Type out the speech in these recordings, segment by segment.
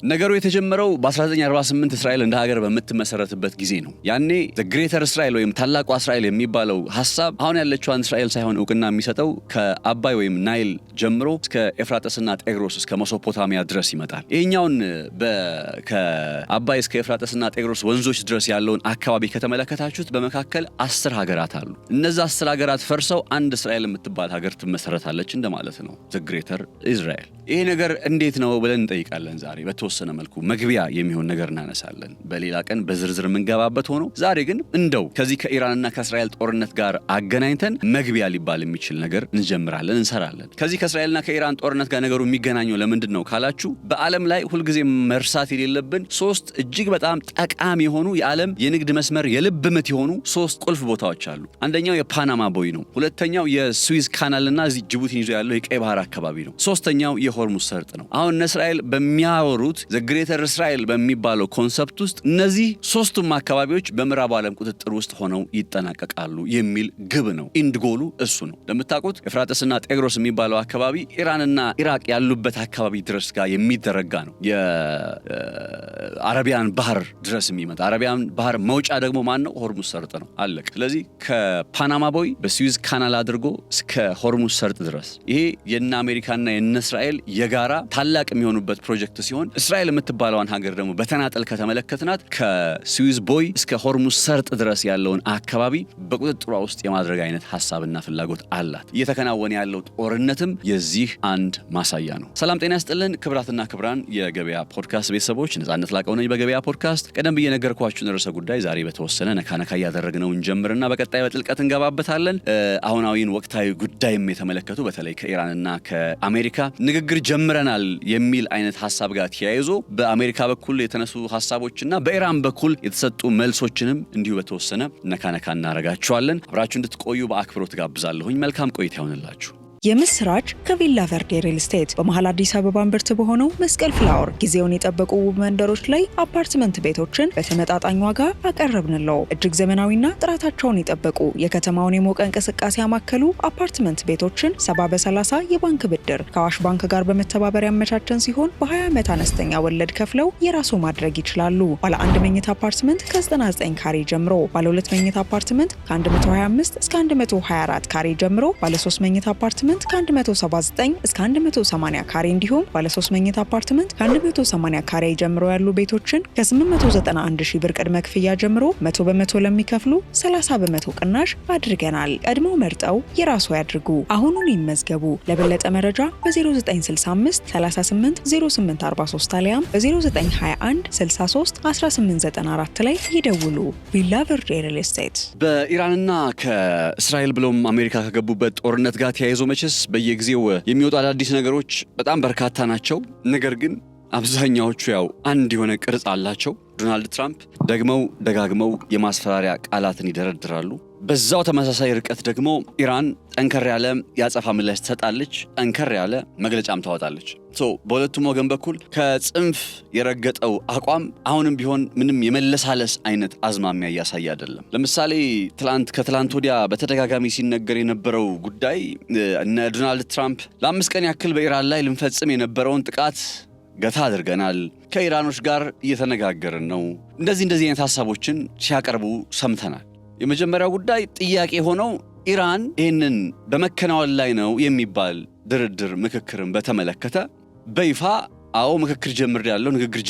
ነገሩ የተጀመረው በ1948 እስራኤል እንደ ሀገር በምትመሰረትበት ጊዜ ነው። ያኔ ዘ ግሬተር እስራኤል ወይም ታላቋ እስራኤል የሚባለው ሐሳብ አሁን ያለችዋን እስራኤል ሳይሆን እውቅና የሚሰጠው ከአባይ ወይም ናይል ጀምሮ እስከ ኤፍራጥስና ጤግሮስ እስከ ሜሶፖታሚያ ድረስ ይመጣል። ይሄኛውን ከአባይ እስከ ኤፍራጥስና ጤግሮስ ወንዞች ድረስ ያለውን አካባቢ ከተመለከታችሁት በመካከል 10 ሀገራት አሉ። እነዛ 10 ሀገራት ፈርሰው አንድ እስራኤል የምትባል ሀገር ትመሰረታለች እንደማለት ነው። ዘ ግሬተር እስራኤል። ይሄ ነገር እንዴት ነው ብለን እንጠይቃለን ዛሬ በተወሰነ መልኩ መግቢያ የሚሆን ነገር እናነሳለን። በሌላ ቀን በዝርዝር የምንገባበት ሆኖ ዛሬ ግን እንደው ከዚህ ከኢራንና ከእስራኤል ጦርነት ጋር አገናኝተን መግቢያ ሊባል የሚችል ነገር እንጀምራለን፣ እንሰራለን። ከዚህ ከእስራኤልና ከኢራን ጦርነት ጋር ነገሩ የሚገናኘው ለምንድን ነው ካላችሁ በዓለም ላይ ሁልጊዜ መርሳት የሌለብን 3 እጅግ በጣም ጠቃሚ የሆኑ የዓለም የንግድ መስመር የልብ ምት የሆኑ 3 ቁልፍ ቦታዎች አሉ። አንደኛው የፓናማ ቦይ ነው። ሁለተኛው የስዊዝ ካናልና እዚህ ጅቡቲን ይዞ ያለው የቀይ ባህር አካባቢ ነው። ሶስተኛው የሆርሙዝ ሰርጥ ነው። አሁን እስራኤል በሚያወሩት ዘ ግሬተር እስራኤል በሚባለው ኮንሰፕት ውስጥ እነዚህ 3ቱም አካባቢዎች በምዕራብ ዓለም ቁጥጥር ውስጥ ሆነው ይጠናቀቃሉ የሚል ግብ ነው። ኢንድ ጎሉ እሱ ነው። እንደምታውቁት ኤፍራጥስና ጤግሮስ የሚባለው አካባቢ ኢራንና ኢራቅ ያሉበት አካባቢ ድረስ ጋር የሚደረጋ ነው። የአረቢያን ባህር ድረስ የሚመጣ አረቢያን ባህር መውጫ ደግሞ ማን ነው? ሆርሙዝ ሰርጥ ነው። አለቀ። ስለዚህ ከፓናማ ቦይ በስዊዝ ካናል አድርጎ እስከ ሆርሙዝ ሰርጥ ድረስ ይሄ የነ አሜሪካና የነ እስራኤል የጋራ ታላቅ የሚሆኑበት ፕሮጀክት ሲሆን እስራኤል የምትባለውን ሀገር ደግሞ በተናጠል ከተመለከትናት ከስዊዝ ቦይ እስከ ሆርሙዝ ሰርጥ ድረስ ያለውን አካባቢ በቁጥጥሯ ውስጥ የማድረግ አይነት ሐሳብና ፍላጎት አላት። እየተከናወነ ያለው ጦርነትም የዚህ አንድ ማሳያ ነው። ሰላም ጤና ይስጥልን ክብራትና ክብራን የገበያ ፖድካስት ቤተሰቦች፣ ነጻነት ላቀው ነኝ በገበያ ፖድካስት። ቀደም ብዬ ነገርኳችሁን ርዕሰ ጉዳይ ዛሬ በተወሰነ ነካነካ እያደረግነው እንጀምርና በቀጣይ በጥልቀት እንገባበታለን። አሁናዊን ወቅታዊ ጉዳይም የተመለከቱ በተለይ ከኢራንና ከአሜሪካ ንግግር ጀምረናል የሚል አይነት ሐሳብ ጋር ተያይዞ በአሜሪካ በኩል የተነሱ ሐሳቦችና በኢራን በኩል የተሰጡ መልሶችንም እንዲሁ በተወሰነ ነካነካ እናረጋቸዋለን። አብራችሁ እንድትቆዩ በአክብሮት ጋብዛለሁኝ። መልካም ቆይታ ይሁንላችሁ። የምስራች ከቪላ ቨርዴ ሪል ስቴት በመሃል አዲስ አበባ እምብርት በሆነው መስቀል ፍላወር ጊዜውን የጠበቁ ውብ መንደሮች ላይ አፓርትመንት ቤቶችን በተመጣጣኝ ዋጋ አቀረብንለው። እጅግ ዘመናዊና ጥራታቸውን የጠበቁ የከተማውን የሞቀ እንቅስቃሴ ያማከሉ አፓርትመንት ቤቶችን 70/30 የባንክ ብድር ከአዋሽ ባንክ ጋር በመተባበር ያመቻቸን ሲሆን በ20 ዓመት አነስተኛ ወለድ ከፍለው የራሱ ማድረግ ይችላሉ። ባለ 1 መኝታ አፓርትመንት ከ99 ካሬ ጀምሮ፣ ባለ 2 መኝታ አፓርትመንት ከ125 እስከ 124 ካሬ ጀምሮ፣ ባለ 3 መኝታ አፓርትመንት ከ179 እስከ 180 ካሬ እንዲሁም ባለ 3 መኝታ አፓርትመንት ከ180 ካሬ ጀምሮ ያሉ ቤቶችን ከ891 ሺህ ብር ቅድመ ክፍያ ጀምሮ 100% ለሚከፍሉ 30% ቅናሽ አድርገናል። ቀድመው መርጠው የራሱ ያድርጉ። አሁኑን ይመዝገቡ። ለበለጠ መረጃ በ0965 38 0843 አሊያም በ0921 63 1894 ላይ ይደውሉ። ቪላ ቨርዴ ሪል ስቴት። በኢራንና ከእስራኤል ብሎም አሜሪካ ከገቡበት ጦርነት ጋር ተያይዞ መቼስ በየጊዜው የሚወጡ አዳዲስ ነገሮች በጣም በርካታ ናቸው። ነገር ግን አብዛኛዎቹ ያው አንድ የሆነ ቅርጽ አላቸው። ዶናልድ ትራምፕ ደጋግመው የማስፈራሪያ ቃላትን ይደረድራሉ። በዛው ተመሳሳይ ርቀት ደግሞ ኢራን ጠንከር ያለ ያጸፋ ምላሽ ትሰጣለች፣ ጠንከር ያለ መግለጫም ታወጣለች። በሁለቱም ወገን በኩል ከጽንፍ የረገጠው አቋም አሁንም ቢሆን ምንም የመለሳለስ አይነት አዝማሚያ እያሳየ አይደለም። ለምሳሌ ከትላንት ወዲያ በተደጋጋሚ ሲነገር የነበረው ጉዳይ እነ ዶናልድ ትራምፕ ለ5 ቀን ያክል በኢራን ላይ ልንፈጽም የነበረውን ጥቃት ገታ አድርገናል፣ ከኢራኖች ጋር እየተነጋገርን ነው፣ እንደዚህ አይነት ሐሳቦችን ሲያቀርቡ ሰምተናል። የመጀመሪያው ጉዳይ ጥያቄ ሆነው ኢራን ይህንን በመከናወን ላይ ነው የሚባል ድርድር ምክክርን በተመለከተ በይፋ አዎ ንግግር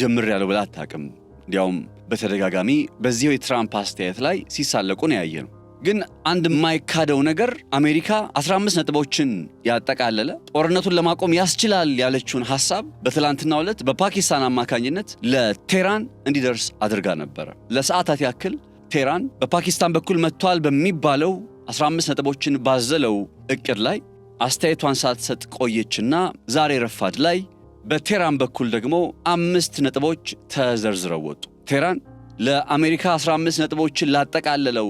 ጀምሬያለሁ ብላ አታውቅም። እንዲያውም በተደጋጋሚ በዚሁ የትራምፕ አስተያየት ላይ ሲሳለቁ ነው ያየነው። ግን አንድ የማይካደው ነገር አሜሪካ 15 ነጥቦችን ያጠቃለለ ጦርነቱን ለማቆም ያስችላል ያለችውን ሐሳብ በትላንትናው ዕለት በፓኪስታን አማካኝነት ለቴህራን እንዲደርስ አድርጋ ነበረ። ለሰዓታት ያክል ቴህራን በፓኪስታን በኩል መጥቷል በሚባለው 15 ነጥቦችን ባዘለው እቅድ ላይ አስተያየቷን ሳትሰጥ ቆየችና ዛሬ ረፋድ ላይ በቴህራን በኩል ደግሞ 5 ነጥቦች ተዘርዝረው ወጡ። ቴህራን ለአሜሪካ 15 ነጥቦችን ላጠቃለለው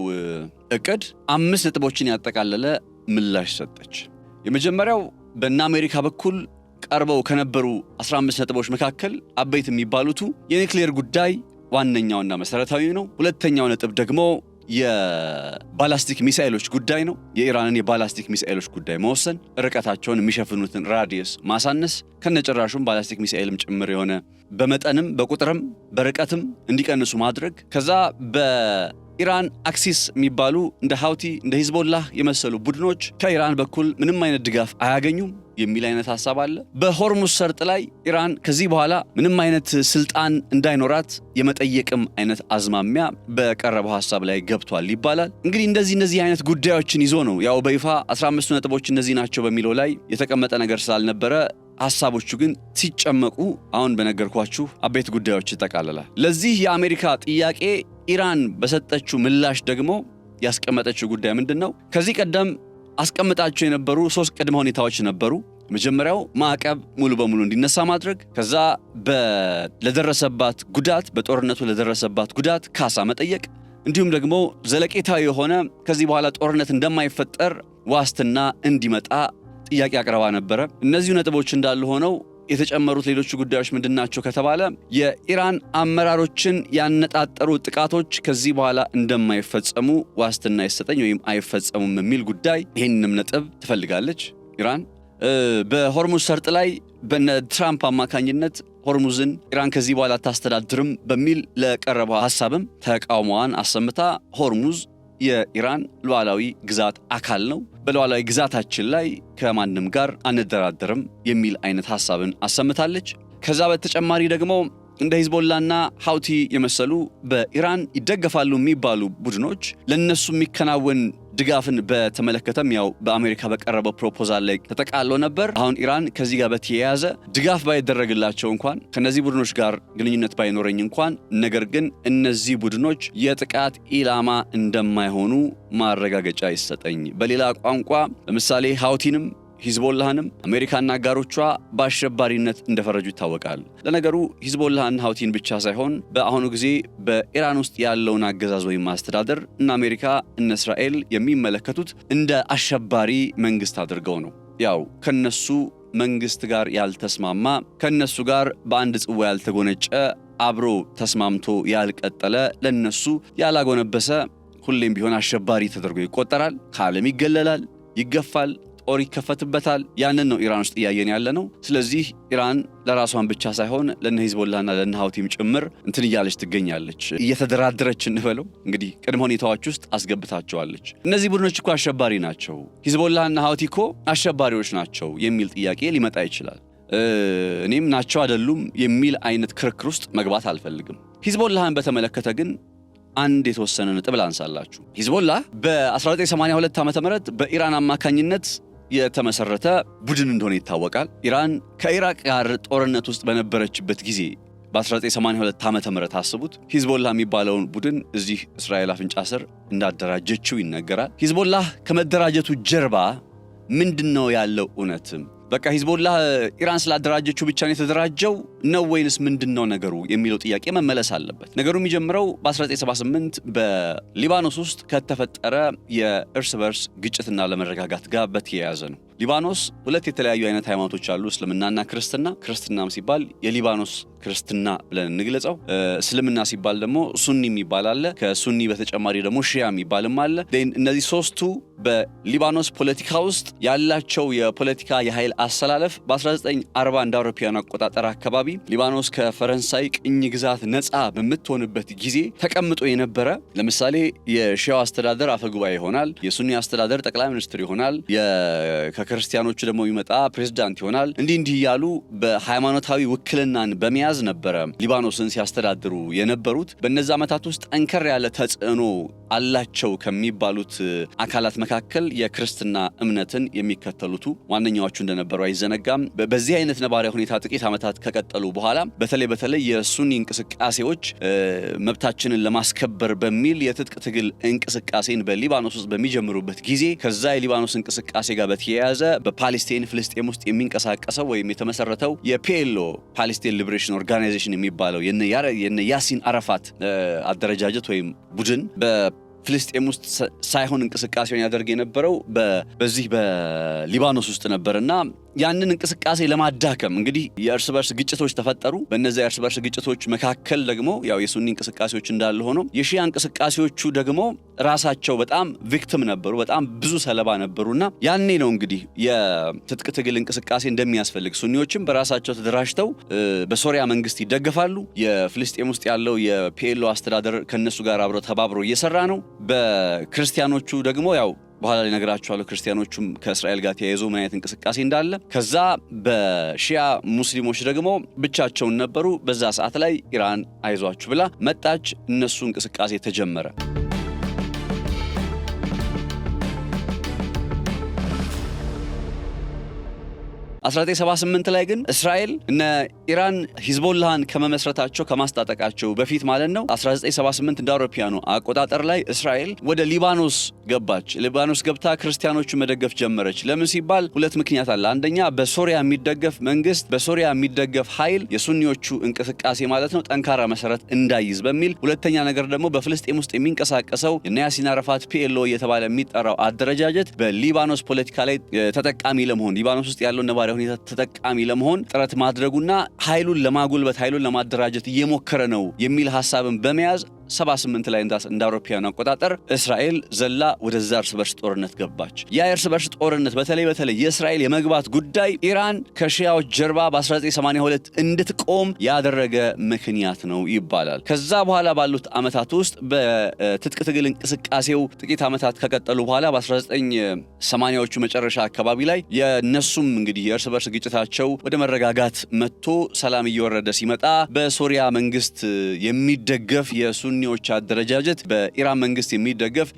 እቅድ 5 ነጥቦችን ያጠቃለለ ምላሽ ሰጠች። የመጀመሪያው በእነ አሜሪካ በኩል ቀርበው ከነበሩ 15 ነጥቦች መካከል አበይት የሚባሉት የኒውክሌር ጉዳይ ዋነኛውና መሰረታዊ ነው። ሁለተኛው ነጥብ ደግሞ የባላስቲክ ሚሳኤሎች ጉዳይ ነው። የኢራንን የባላስቲክ ሚሳኤሎች ጉዳይ መወሰን፣ ርቀታቸውን የሚሸፍኑትን ራዲየስ ማሳነስ፣ ከነጭራሹም ባላስቲክ ሚሳኤልም ጭምር የሆነ በመጠንም በቁጥርም በርቀትም እንዲቀንሱ ማድረግ፣ ከዛ በኢራን አክሲስ የሚባሉ እንደ ሃውቲ እንደ ሂዝቦላህ የመሰሉ ቡድኖች ከኢራን በኩል ምንም አይነት ድጋፍ አያገኙም የሚል አይነት ሐሳብ አለ። በሆርሙዝ ሰርጥ ላይ ኢራን ከዚህ በኋላ ምንም አይነት ስልጣን እንዳይኖራት የመጠየቅም አይነት አዝማሚያ በቀረበው ሐሳብ ላይ ገብቷል ይባላል። እንግዲህ እንደዚህ አይነት ጉዳዮችን ይዞ ነው ያው በይፋ 15 ነጥቦች እነዚህ ናቸው በሚለው ላይ የተቀመጠ ነገር ስላልነበረ ሐሳቦቹ ግን ሲጨመቁ አሁን በነገርኳችሁ አበይት ጉዳዮች ይጠቃልላል። ለዚህ የአሜሪካ ጥያቄ ኢራን በሰጠችው ምላሽ ደግሞ ያስቀመጠችው ጉዳይ ምንድነው? ከዚህ ቀደም አስቀምጣቸው የነበሩ 3 ቅድመ ሁኔታዎች ነበሩ። መጀመሪያው ማዕቀብ ሙሉ በሙሉ እንዲነሳ ማድረግ፣ ከዛ ለደረሰባት ጉዳት በጦርነቱ ለደረሰባት ጉዳት ካሳ መጠየቅ፣ እንዲሁም ደግሞ ዘለቄታዊ የሆነ ከዚህ በኋላ ጦርነት እንደማይፈጠር ዋስትና እንዲመጣ ጥያቄ አቅርባ ነበረ። እነዚህ ነጥቦች እንዳሉ ሆነው የተጨመሩት ሌሎች ጉዳዮች ምንድናቸው ከተባለ የኢራን አመራሮችን ያነጣጠሩ ጥቃቶች ከዚህ በኋላ እንደማይፈጸሙ ዋስትና ይሰጠኝ ወይም አይፈጸሙም የሚል ጉዳይ፣ ይህንንም ነጥብ ትፈልጋለች ኢራን። በሆርሙዝ ሰርጥ ላይ በነ ትራምፕ አማካኝነት ሆርሙዝን ኢራን ከዚህ በኋላ አታስተዳድርም በሚል ለቀረበው ሐሳብም ተቃውሞዋን አሰምታ ሆርሙዝ የኢራን ሉዓላዊ ግዛት አካል ነው፣ በሉዓላዊ ግዛታችን ላይ ከማንም ጋር አንደራደርም የሚል አይነት ሐሳብን አሰምታለች። ከዛ በተጨማሪ ደግሞ እንደ ሂዝቦላና ሃውቲ የመሰሉ በኢራን ይደገፋሉ የሚባሉ ቡድኖች ለነሱ የሚከናወን ድጋፍን በተመለከተም ያው በአሜሪካ በቀረበው ፕሮፖዛል ላይ ተጠቃሎ ነበር። አሁን ኢራን ከዚህ ጋር በተያያዘ ድጋፍ ባይደረግላቸው እንኳን ከነዚህ ቡድኖች ጋር ግንኙነት ባይኖረኝ እንኳን ነገር ግን እነዚህ ቡድኖች የጥቃት ኢላማ እንደማይሆኑ ማረጋገጫ ይሰጠኝ። በሌላ ቋንቋ ለምሳሌ ሃውቲንም ሂዝቦላህንም አሜሪካና አጋሮቿ በአሸባሪነት እንደፈረጁ ይታወቃል። ለነገሩ ሂዝቦላህን ሃውቲን ብቻ ሳይሆን በአሁኑ ጊዜ በኢራን ውስጥ ያለውን አገዛዝ ወይም ማስተዳደር እና አሜሪካ እና እስራኤል የሚመለከቱት እንደ አሸባሪ መንግስት አድርገው ነው። ያው ከነሱ መንግስት ጋር ያልተስማማ ከነሱ ጋር በአንድ ጽዋ ያልተጎነጨ አብሮ ተስማምቶ ያልቀጠለ ለነሱ ያላጎነበሰ ሁሌም ቢሆን አሸባሪ ተደርጎ ይቆጠራል። ከዓለም ይገለላል፣ ይገፋል፣ ጦር ይከፈትበታል። ያንን ነው ኢራን ውስጥ እያየን ያለ ነው። ስለዚህ ኢራን ለራሷን ብቻ ሳይሆን ለነ ሂዝቦላህና ለነ ሃውቲም ጭምር እንትን እያለች ትገኛለች። እየተደራደረች እንበለው እንግዲህ ቅድመ ሁኔታዎች ውስጥ አስገብታቸዋለች። እነዚህ ቡድኖች እኮ አሸባሪ ናቸው፣ ሂዝቦላህና ሃውቲ እኮ አሸባሪዎች ናቸው የሚል ጥያቄ ሊመጣ ይችላል። እኔም ናቸው አይደሉም የሚል አይነት ክርክር ውስጥ መግባት አልፈልግም። ሂዝቦላህን በተመለከተ ግን አንድ የተወሰነ ነጥብ ላንሳላችሁ። ሂዝቦላህ በ1982 ዓ.ም በኢራን አማካኝነት የተመሰረተ ቡድን እንደሆነ ይታወቃል። ኢራን ከኢራቅ ጋር ጦርነት ውስጥ በነበረችበት ጊዜ በ1982 ዓ.ም አስቡት፣ ሂዝቦላህ የሚባለውን ቡድን እዚህ እስራኤል አፍንጫ ስር እንዳደራጀችው ይነገራል። ሂዝቦላህ ከመደራጀቱ ጀርባ ምንድነው ያለው እውነትም? በቃ ሂዝቦላህ ኢራን ስላደራጀችው ብቻ ነው የተደራጀው ነው ወይንስ ምንድነው ነገሩ የሚለው ጥያቄ መመለስ አለበት። ነገሩ የሚጀምረው በ1978 በሊባኖስ ውስጥ ከተፈጠረ የእርስ በርስ ግጭትና ለመረጋጋት ጋር በተያያዘ ነው። ሊባኖስ ሁለት የተለያዩ አይነት ሃይማኖቶች አሉ፣ እስልምናና ክርስትና። ክርስትናም ሲባል የሊባኖስ ክርስትና ብለን እንግለጸው። እስልምና ሲባል ደግሞ ሱኒ የሚባል አለ። ከሱኒ በተጨማሪ ደግሞ ሺያ የሚባልም አለ። እነዚህ ሶስቱ በሊባኖስ ፖለቲካ ውስጥ ያላቸው የፖለቲካ የኃይል አሰላለፍ በ1940 እንደ አውሮፓውያን አቆጣጠር አካባቢ ሊባኖስ ከፈረንሳይ ቅኝ ግዛት ነፃ በምትሆንበት ጊዜ ተቀምጦ የነበረ፣ ለምሳሌ የሺያው አስተዳደር አፈጉባኤ ይሆናል፣ የሱኒ አስተዳደር ጠቅላይ ሚኒስትር ይሆናል፣ ከክርስቲያኖቹ ደግሞ የሚመጣ ፕሬዝዳንት ይሆናል። እንዲህ እያሉ በሃይማኖታዊ ውክልናን በመያዝ ነበረ ሊባኖስን ሲያስተዳድሩ የነበሩት። በእነዚህ ዓመታት ውስጥ ጠንከር ያለ ተጽዕኖ አላቸው ከሚባሉት አካላት መካከል የክርስትና እምነትን የሚከተሉቱ ዋነኛዎቹ እንደነበሩ አይዘነጋም። በዚህ አይነት ነባራዊ ሁኔታ ጥቂት ዓመታት ከቀጠሉ በኋላ በተለይ የሱኒ እንቅስቃሴዎች መብታችንን ለማስከበር በሚል የትጥቅ ትግል እንቅስቃሴን በሊባኖስ ውስጥ በሚጀምሩበት ጊዜ ከዛ የሊባኖስ እንቅስቃሴ ጋር በተያያዘ በፓሌስታይን ፍልስጤም ውስጥ የሚንቀሳቀሰው ወይም የተመሰረተው የፒኤልኦ ፓሌስታይን ሊበሬሽን ኦርጋናይዜሽን የሚባለው የነ ያሲን አረፋት አደረጃጀት ወይም ቡድን በፍልስጤም ውስጥ ሳይሆን እንቅስቃሴውን ያደርግ የነበረው በዚህ በሊባኖስ ውስጥ ነበርና ያንን እንቅስቃሴ ለማዳከም እንግዲህ የእርስ በርስ ግጭቶች ተፈጠሩ። በእነዚያ የእርስ በርስ ግጭቶች መካከል ደግሞ ያው የሱኒ እንቅስቃሴዎች እንዳለ ሆኖ የሺያ እንቅስቃሴዎቹ ደግሞ ራሳቸው በጣም ቪክቲም ነበሩ፣ በጣም ብዙ ሰለባ ነበሩና ያኔ ነው እንግዲህ የትጥቅ ትግል እንቅስቃሴ እንደሚያስፈልግ ሱኒዎችም በራሳቸው ተደራጅተው በሶሪያ መንግስት ይደገፋሉ። የፍልስጤም ውስጥ ያለው የፒኤልኦ አስተዳደር ከነሱ ጋር አብሮ ተባብሮ እየሰራ ነው። በክርስቲያኖቹ ደግሞ ያው በኋላ ላይ ነገራቸዋለሁ ክርስቲያኖቹም ከእስራኤል ጋር ተያይዞ ምን አይነት እንቅስቃሴ እንዳለ። ከዛ በሺያ ሙስሊሞች ደግሞ ብቻቸውን ነበሩ። በዛ ሰዓት ላይ ኢራን አይዟችሁ ብላ መጣች። እነሱ እንቅስቃሴ ተጀመረ። 1978 ላይ ግን እስራኤል እነ ኢራን ሂዝቦላህን ከመመስረታቸው ከማስታጠቃቸው በፊት ማለት ነው 1978 እንደ አውሮፓውያኑ አቆጣጠር ላይ እስራኤል ወደ ሊባኖስ ገባች። ሊባኖስ ገብታ ክርስቲያኖቹን መደገፍ ጀመረች። ለምን ሲባል ሁለት ምክንያት አለ። አንደኛ በሶሪያ የሚደገፍ መንግስት፣ በሶሪያ የሚደገፍ ኃይል የሱኒዎቹ እንቅስቃሴ ማለት ነው ጠንካራ መሰረት እንዳይዝ በሚል፣ ሁለተኛ ነገር ደግሞ በፍልስጤም ውስጥ የሚንቀሳቀሰው የያሲር አረፋት ፒኤልኦ እየተባለ የሚጠራው አደረጃጀት በሊባኖስ ፖለቲካ ላይ ተጠቃሚ ለመሆን ሊባኖስ ውስጥ ያለው ነባራዊ ሁኔታ ተጠቃሚ ለመሆን ጥረት ማድረጉና ኃይሉን ለማጎልበት ኃይሉን ለማደራጀት እየሞከረ ነው የሚል ሐሳብን በመያዝ 78 ላይ እንደ አውሮፓውያን አቆጣጠር እስራኤል ዘላ ወደዛ እርስ በርስ ጦርነት ገባች። ያ እርስ በርስ ጦርነት በተለይ የእስራኤል የመግባት ጉዳይ ኢራን ከሺያዎች ጀርባ በ1982 እንድትቆም ያደረገ ምክንያት ነው ይባላል። ከዛ በኋላ ባሉት ዓመታት ውስጥ በትጥቅ ትግል እንቅስቃሴው ጥቂት ዓመታት ከቀጠሉ በኋላ በ1980ዎቹ መጨረሻ አካባቢ ላይ የነሱም እንግዲህ የእርስ በርስ ግጭታቸው ወደ መረጋጋት መጥቶ ሰላም እየወረደ ሲመጣ በሶሪያ መንግስት የሚደገፍ የሱኒዎች አደረጃጀት በኢራን መንግስት የሚደገፍ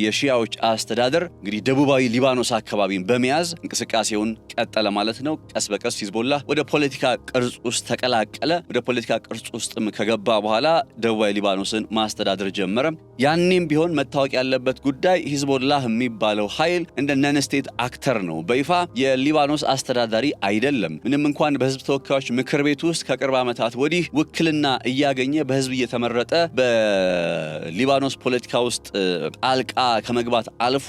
የሺያዎች አስተዳደር እንግዲህ ደቡባዊ ሊባኖስ አካባቢን በመያዝ እንቅስቃሴውን ቀጠለ ማለት ነው። ቀስ በቀስ ሂዝቦላህ ወደ ፖለቲካ ቅርጽ ውስጥ ተቀላቀለ። ወደ ፖለቲካ ቅርጽ ውስጥም ከገባ በኋላ ደቡባዊ ሊባኖስን ማስተዳደር ጀመረ። ያኔም ቢሆን መታወቅ ያለበት ጉዳይ ሂዝቦላህ የሚባለው ኃይል እንደ ነን ስቴት አክተር ነው። በይፋ የሊባኖስ አስተዳዳሪ አይደለም። ምንም እንኳን በህዝብ ተወካዮች ምክር ቤት ውስጥ ከቅርብ ዓመታት ወዲህ ውክልና እያገኘ በህዝብ እየተመረጠ በሊባኖስ ፖለቲካ ውስጥ ጣልቃ ከመግባት አልፎ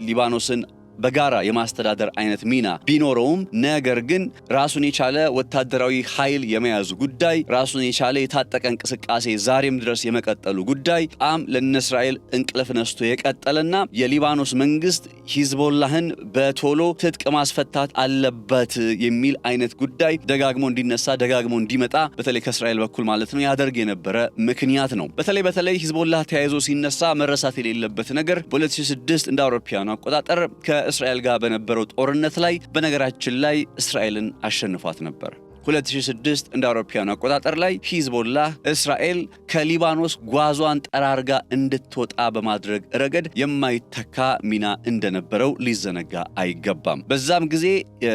ሊባኖስን በጋራ የማስተዳደር አይነት ሚና ቢኖረውም ነገር ግን ራሱን የቻለ ወታደራዊ ኃይል የመያዙ ጉዳይ፣ ራሱን የቻለ የታጠቀ እንቅስቃሴ ዛሬም ድረስ የመቀጠሉ ጉዳይ በጣም ለእስራኤል እንቅልፍ ነስቶ የቀጠለና የሊባኖስ መንግስት ሂዝቦላህን በቶሎ ትጥቅ ማስፈታት አለበት የሚል አይነት ጉዳይ ደጋግሞ እንዲነሳ ደጋግሞ እንዲመጣ በተለይ ከእስራኤል በኩል ማለት ነው ያደርግ የነበረ ምክንያት ነው። በተለይ ሂዝቦላህ ተያይዞ ሲነሳ መረሳት የሌለበት ነገር በ2006 እንደ አውሮፓውያኑ አቆጣጠር ከእስራኤል ጋር በነበረው ጦርነት ላይ በነገራችን ላይ እስራኤልን አሸንፏት ነበር። 2006 እንደ አውሮፓውያኑ አቆጣጠር ላይ ሂዝቦላህ እስራኤል ከሊባኖስ ጓዟን ጠራርጋ እንድትወጣ በማድረግ ረገድ የማይተካ ሚና እንደነበረው ሊዘነጋ አይገባም። በዛም ጊዜ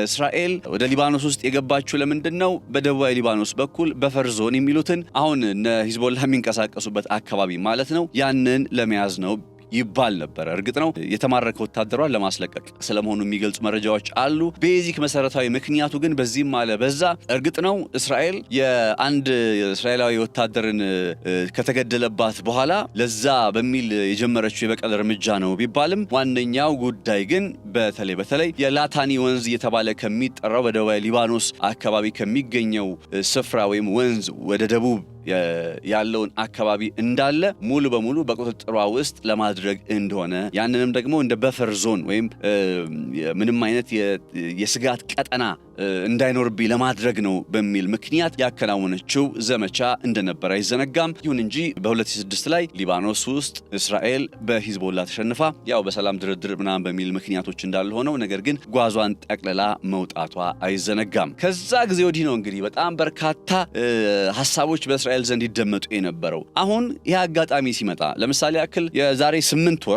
እስራኤል ወደ ሊባኖስ ውስጥ የገባችው ለምንድነው? በደቡባዊ ሊባኖስ በኩል በፈር ዞን የሚሉትን አሁን ለሂዝቦላህ የሚንቀሳቀሱበት አካባቢ ማለት ነው ያንን ለመያዝ ነው ይባል ነበር። እርግጥ ነው የተማረከ ወታደሯን ለማስለቀቅ ስለመሆኑ የሚገልጹ መረጃዎች አሉ። ቤዚክ መሰረታዊ ምክንያቱ ግን በዚህም አለ በዛ እርግጥ ነው እስራኤል የአንድ እስራኤላዊ ወታደርን ከተገደለባት በኋላ ለዛ በሚል የጀመረችው የበቀል እርምጃ ነው ቢባልም ዋነኛው ጉዳይ ግን በተለይ የላታኒ ወንዝ እየተባለ ከሚጠራው በደቡባዊ ሊባኖስ አካባቢ ከሚገኘው ስፍራ ወይም ወንዝ ወደ ደቡብ ያለውን አካባቢ እንዳለ ሙሉ በሙሉ በቁጥጥሯ ውስጥ ለማድረግ እንደሆነ ያንንም ደግሞ እንደ በፈር ዞን ወይም ምንም አይነት የስጋት ቀጠና እንዳይኖርብኝ ለማድረግ ነው በሚል ምክንያት ያከናወነችው ዘመቻ እንደነበረ አይዘነጋም። ይሁን እንጂ በ2006 ላይ ሊባኖስ ውስጥ እስራኤል በሂዝቦላ ተሸንፋ ያው በሰላም ድርድር ምናምን በሚል ምክንያቶች እንዳለ ሆነው ነገር ግን ጓዟን ጠቅልላ መውጣቷ አይዘነጋም። ከዛ ጊዜ ወዲህ ነው እንግዲህ በጣም በርካታ ሐሳቦች በእስራኤል ዘንድ ይደመጡ የነበረው። አሁን ይህ አጋጣሚ ሲመጣ ለምሳሌ ያክል የዛሬ 8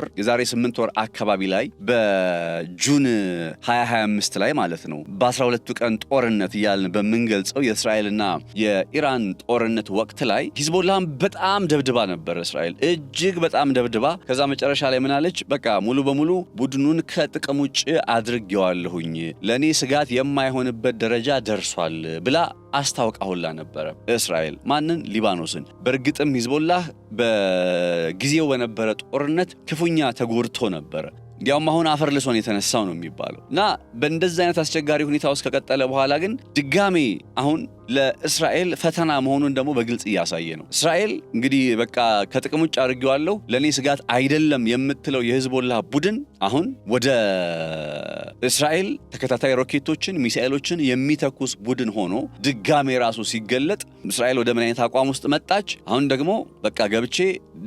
ወር አካባቢ ላይ በጁን 2025 ላይ ማለት ነው በ12 ቀን ጦርነት እያልን በምንገልጸው የእስራኤልና የኢራን ጦርነት ወቅት ላይ ሂዝቦላህን በጣም ደብድባ ነበር እስራኤል እጅግ በጣም ደብድባ። ከዛ መጨረሻ ላይ ምን አለች? በቃ ሙሉ በሙሉ ቡድኑን ከጥቅም ውጭ አድርጌዋለሁኝ፣ ለኔ ስጋት የማይሆንበት ደረጃ ደርሷል ብላ አስታውቃሁላ ነበረ እስራኤል። ማንን? ሊባኖስን። በእርግጥም ሂዝቦላህ በጊዜው በነበረ ጦርነት ክፉኛ ተጎድቶ ነበረ። ያውም አሁን አፈር ልሶን የተነሳው ነው የሚባለው እና በእንደዚህ አይነት አስቸጋሪ ሁኔታ ውስጥ ከቀጠለ በኋላ ግን ድጋሜ አሁን ለእስራኤል ፈተና መሆኑን ደግሞ በግልጽ እያሳየ ነው። እስራኤል እንግዲህ በቃ ከጥቅም ውጭ አድርጌዋለሁ ለኔ ስጋት አይደለም የምትለው የሂዝቦላህ ቡድን አሁን ወደ እስራኤል ተከታታይ ሮኬቶችን ሚሳኤሎችን የሚተኩስ ቡድን ሆኖ ድጋሜ ራሱ ሲገለጥ እስራኤል ወደ ምን አይነት አቋም ውስጥ መጣች? አሁን ደግሞ በቃ ገብቼ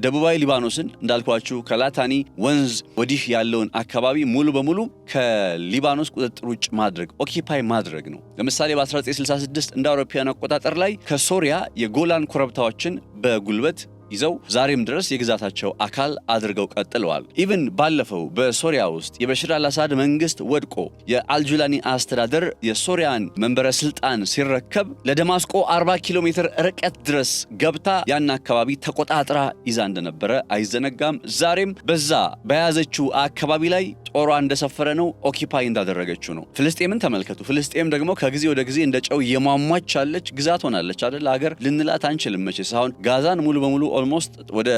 ደቡባዊ ሊባኖስን እንዳልኳችሁ ከላታኒ ወንዝ ወዲህ ያለውን አካባቢ ሙሉ በሙሉ ከሊባኖስ ቁጥጥር ውጭ ማድረግ ኦኪፓይ ማድረግ ነው። ለምሳሌ በ1966 እንደ አውሮፓውያን አቆጣጠር ላይ ከሶሪያ የጎላን ኮረብታዎችን በጉልበት ይዘው ዛሬም ድረስ የግዛታቸው አካል አድርገው ቀጥለዋል። ኢቭን ባለፈው በሶሪያ ውስጥ የበሽር አልአሳድ መንግስት ወድቆ የአልጁላኒ አስተዳደር የሶሪያን መንበረ ስልጣን ሲረከብ ለደማስቆ 40 ኪሎ ሜትር ርቀት ድረስ ገብታ ያን አካባቢ ተቆጣጥራ ይዛ እንደነበረ አይዘነጋም። ዛሬም በዛ በያዘችው አካባቢ ላይ ጦሯ እንደሰፈረ ነው፣ ኦኪፓይ እንዳደረገችው ነው። ፍልስጤምን ተመልከቱ። ፍልስጤም ደግሞ ከጊዜ ወደ ጊዜ እንደ ጨው የሟሟች ያለች ግዛት ሆናለች አይደል? ሀገር ልንላት አንችልም መቼስ። አሁን ጋዛን ሙሉ በሙሉ ኦልሞስት ወደ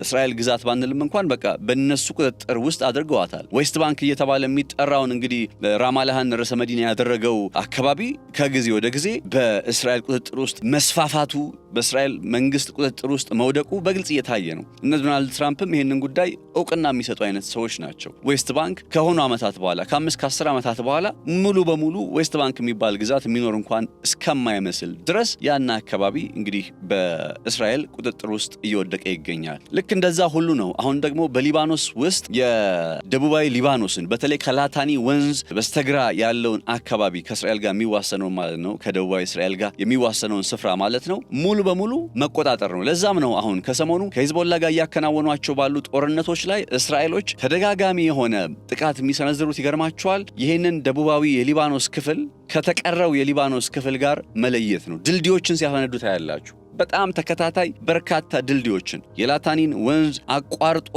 እስራኤል ግዛት ባንልም እንኳን በቃ በእነሱ ቁጥጥር ውስጥ አድርገዋታል። ዌስት ባንክ እየተባለ የሚጠራውን እንግዲህ ራማላህን ርዕሰ መዲና ያደረገው አካባቢ ከጊዜ ወደ ጊዜ በእስራኤል ቁጥጥር ውስጥ መስፋፋቱ፣ በእስራኤል መንግስት ቁጥጥር ውስጥ መውደቁ በግልጽ እየታየ ነው። እነ ዶናልድ ትራምፕም ይህንን ጉዳይ እውቅና የሚሰጡ አይነት ሰዎች ናቸው። ዌስት ባንክ ከሆኑ ዓመታት በኋላ ከ5-10 ዓመታት በኋላ ሙሉ በሙሉ ዌስት ባንክ የሚባል ግዛት የሚኖር እንኳን እስከማይመስል ድረስ ያን አካባቢ እንግዲህ በእስራኤል ቁጥጥር ውስጥ እየወደቀ ይገኛል። ልክ እንደዛ ሁሉ ነው አሁን ደግሞ በሊባኖስ ውስጥ የደቡባዊ ሊባኖስን በተለይ ከላታኒ ወንዝ በስተግራ ያለውን አካባቢ ከእስራኤል ጋር የሚዋሰነው ማለት ነው፣ ከደቡባዊ እስራኤል ጋር የሚዋሰነውን ስፍራ ማለት ነው ሙሉ በሙሉ መቆጣጠር ነው። ለዛም ነው አሁን ከሰሞኑ ከሂዝቦላ ጋር እያከናወኗቸው ባሉ ጦርነቶች ላይ እስራኤሎች ተደጋጋሚ የሆነ ጥቃት የሚሰነዝሩት። ይገርማቸዋል። ይህንን ደቡባዊ የሊባኖስ ክፍል ከተቀረው የሊባኖስ ክፍል ጋር መለየት ነው። ድልድዮችን ሲያፈነዱ ታያላችሁ። በጣም ተከታታይ በርካታ ድልድዮችን የላታኒን ወንዝ አቋርጦ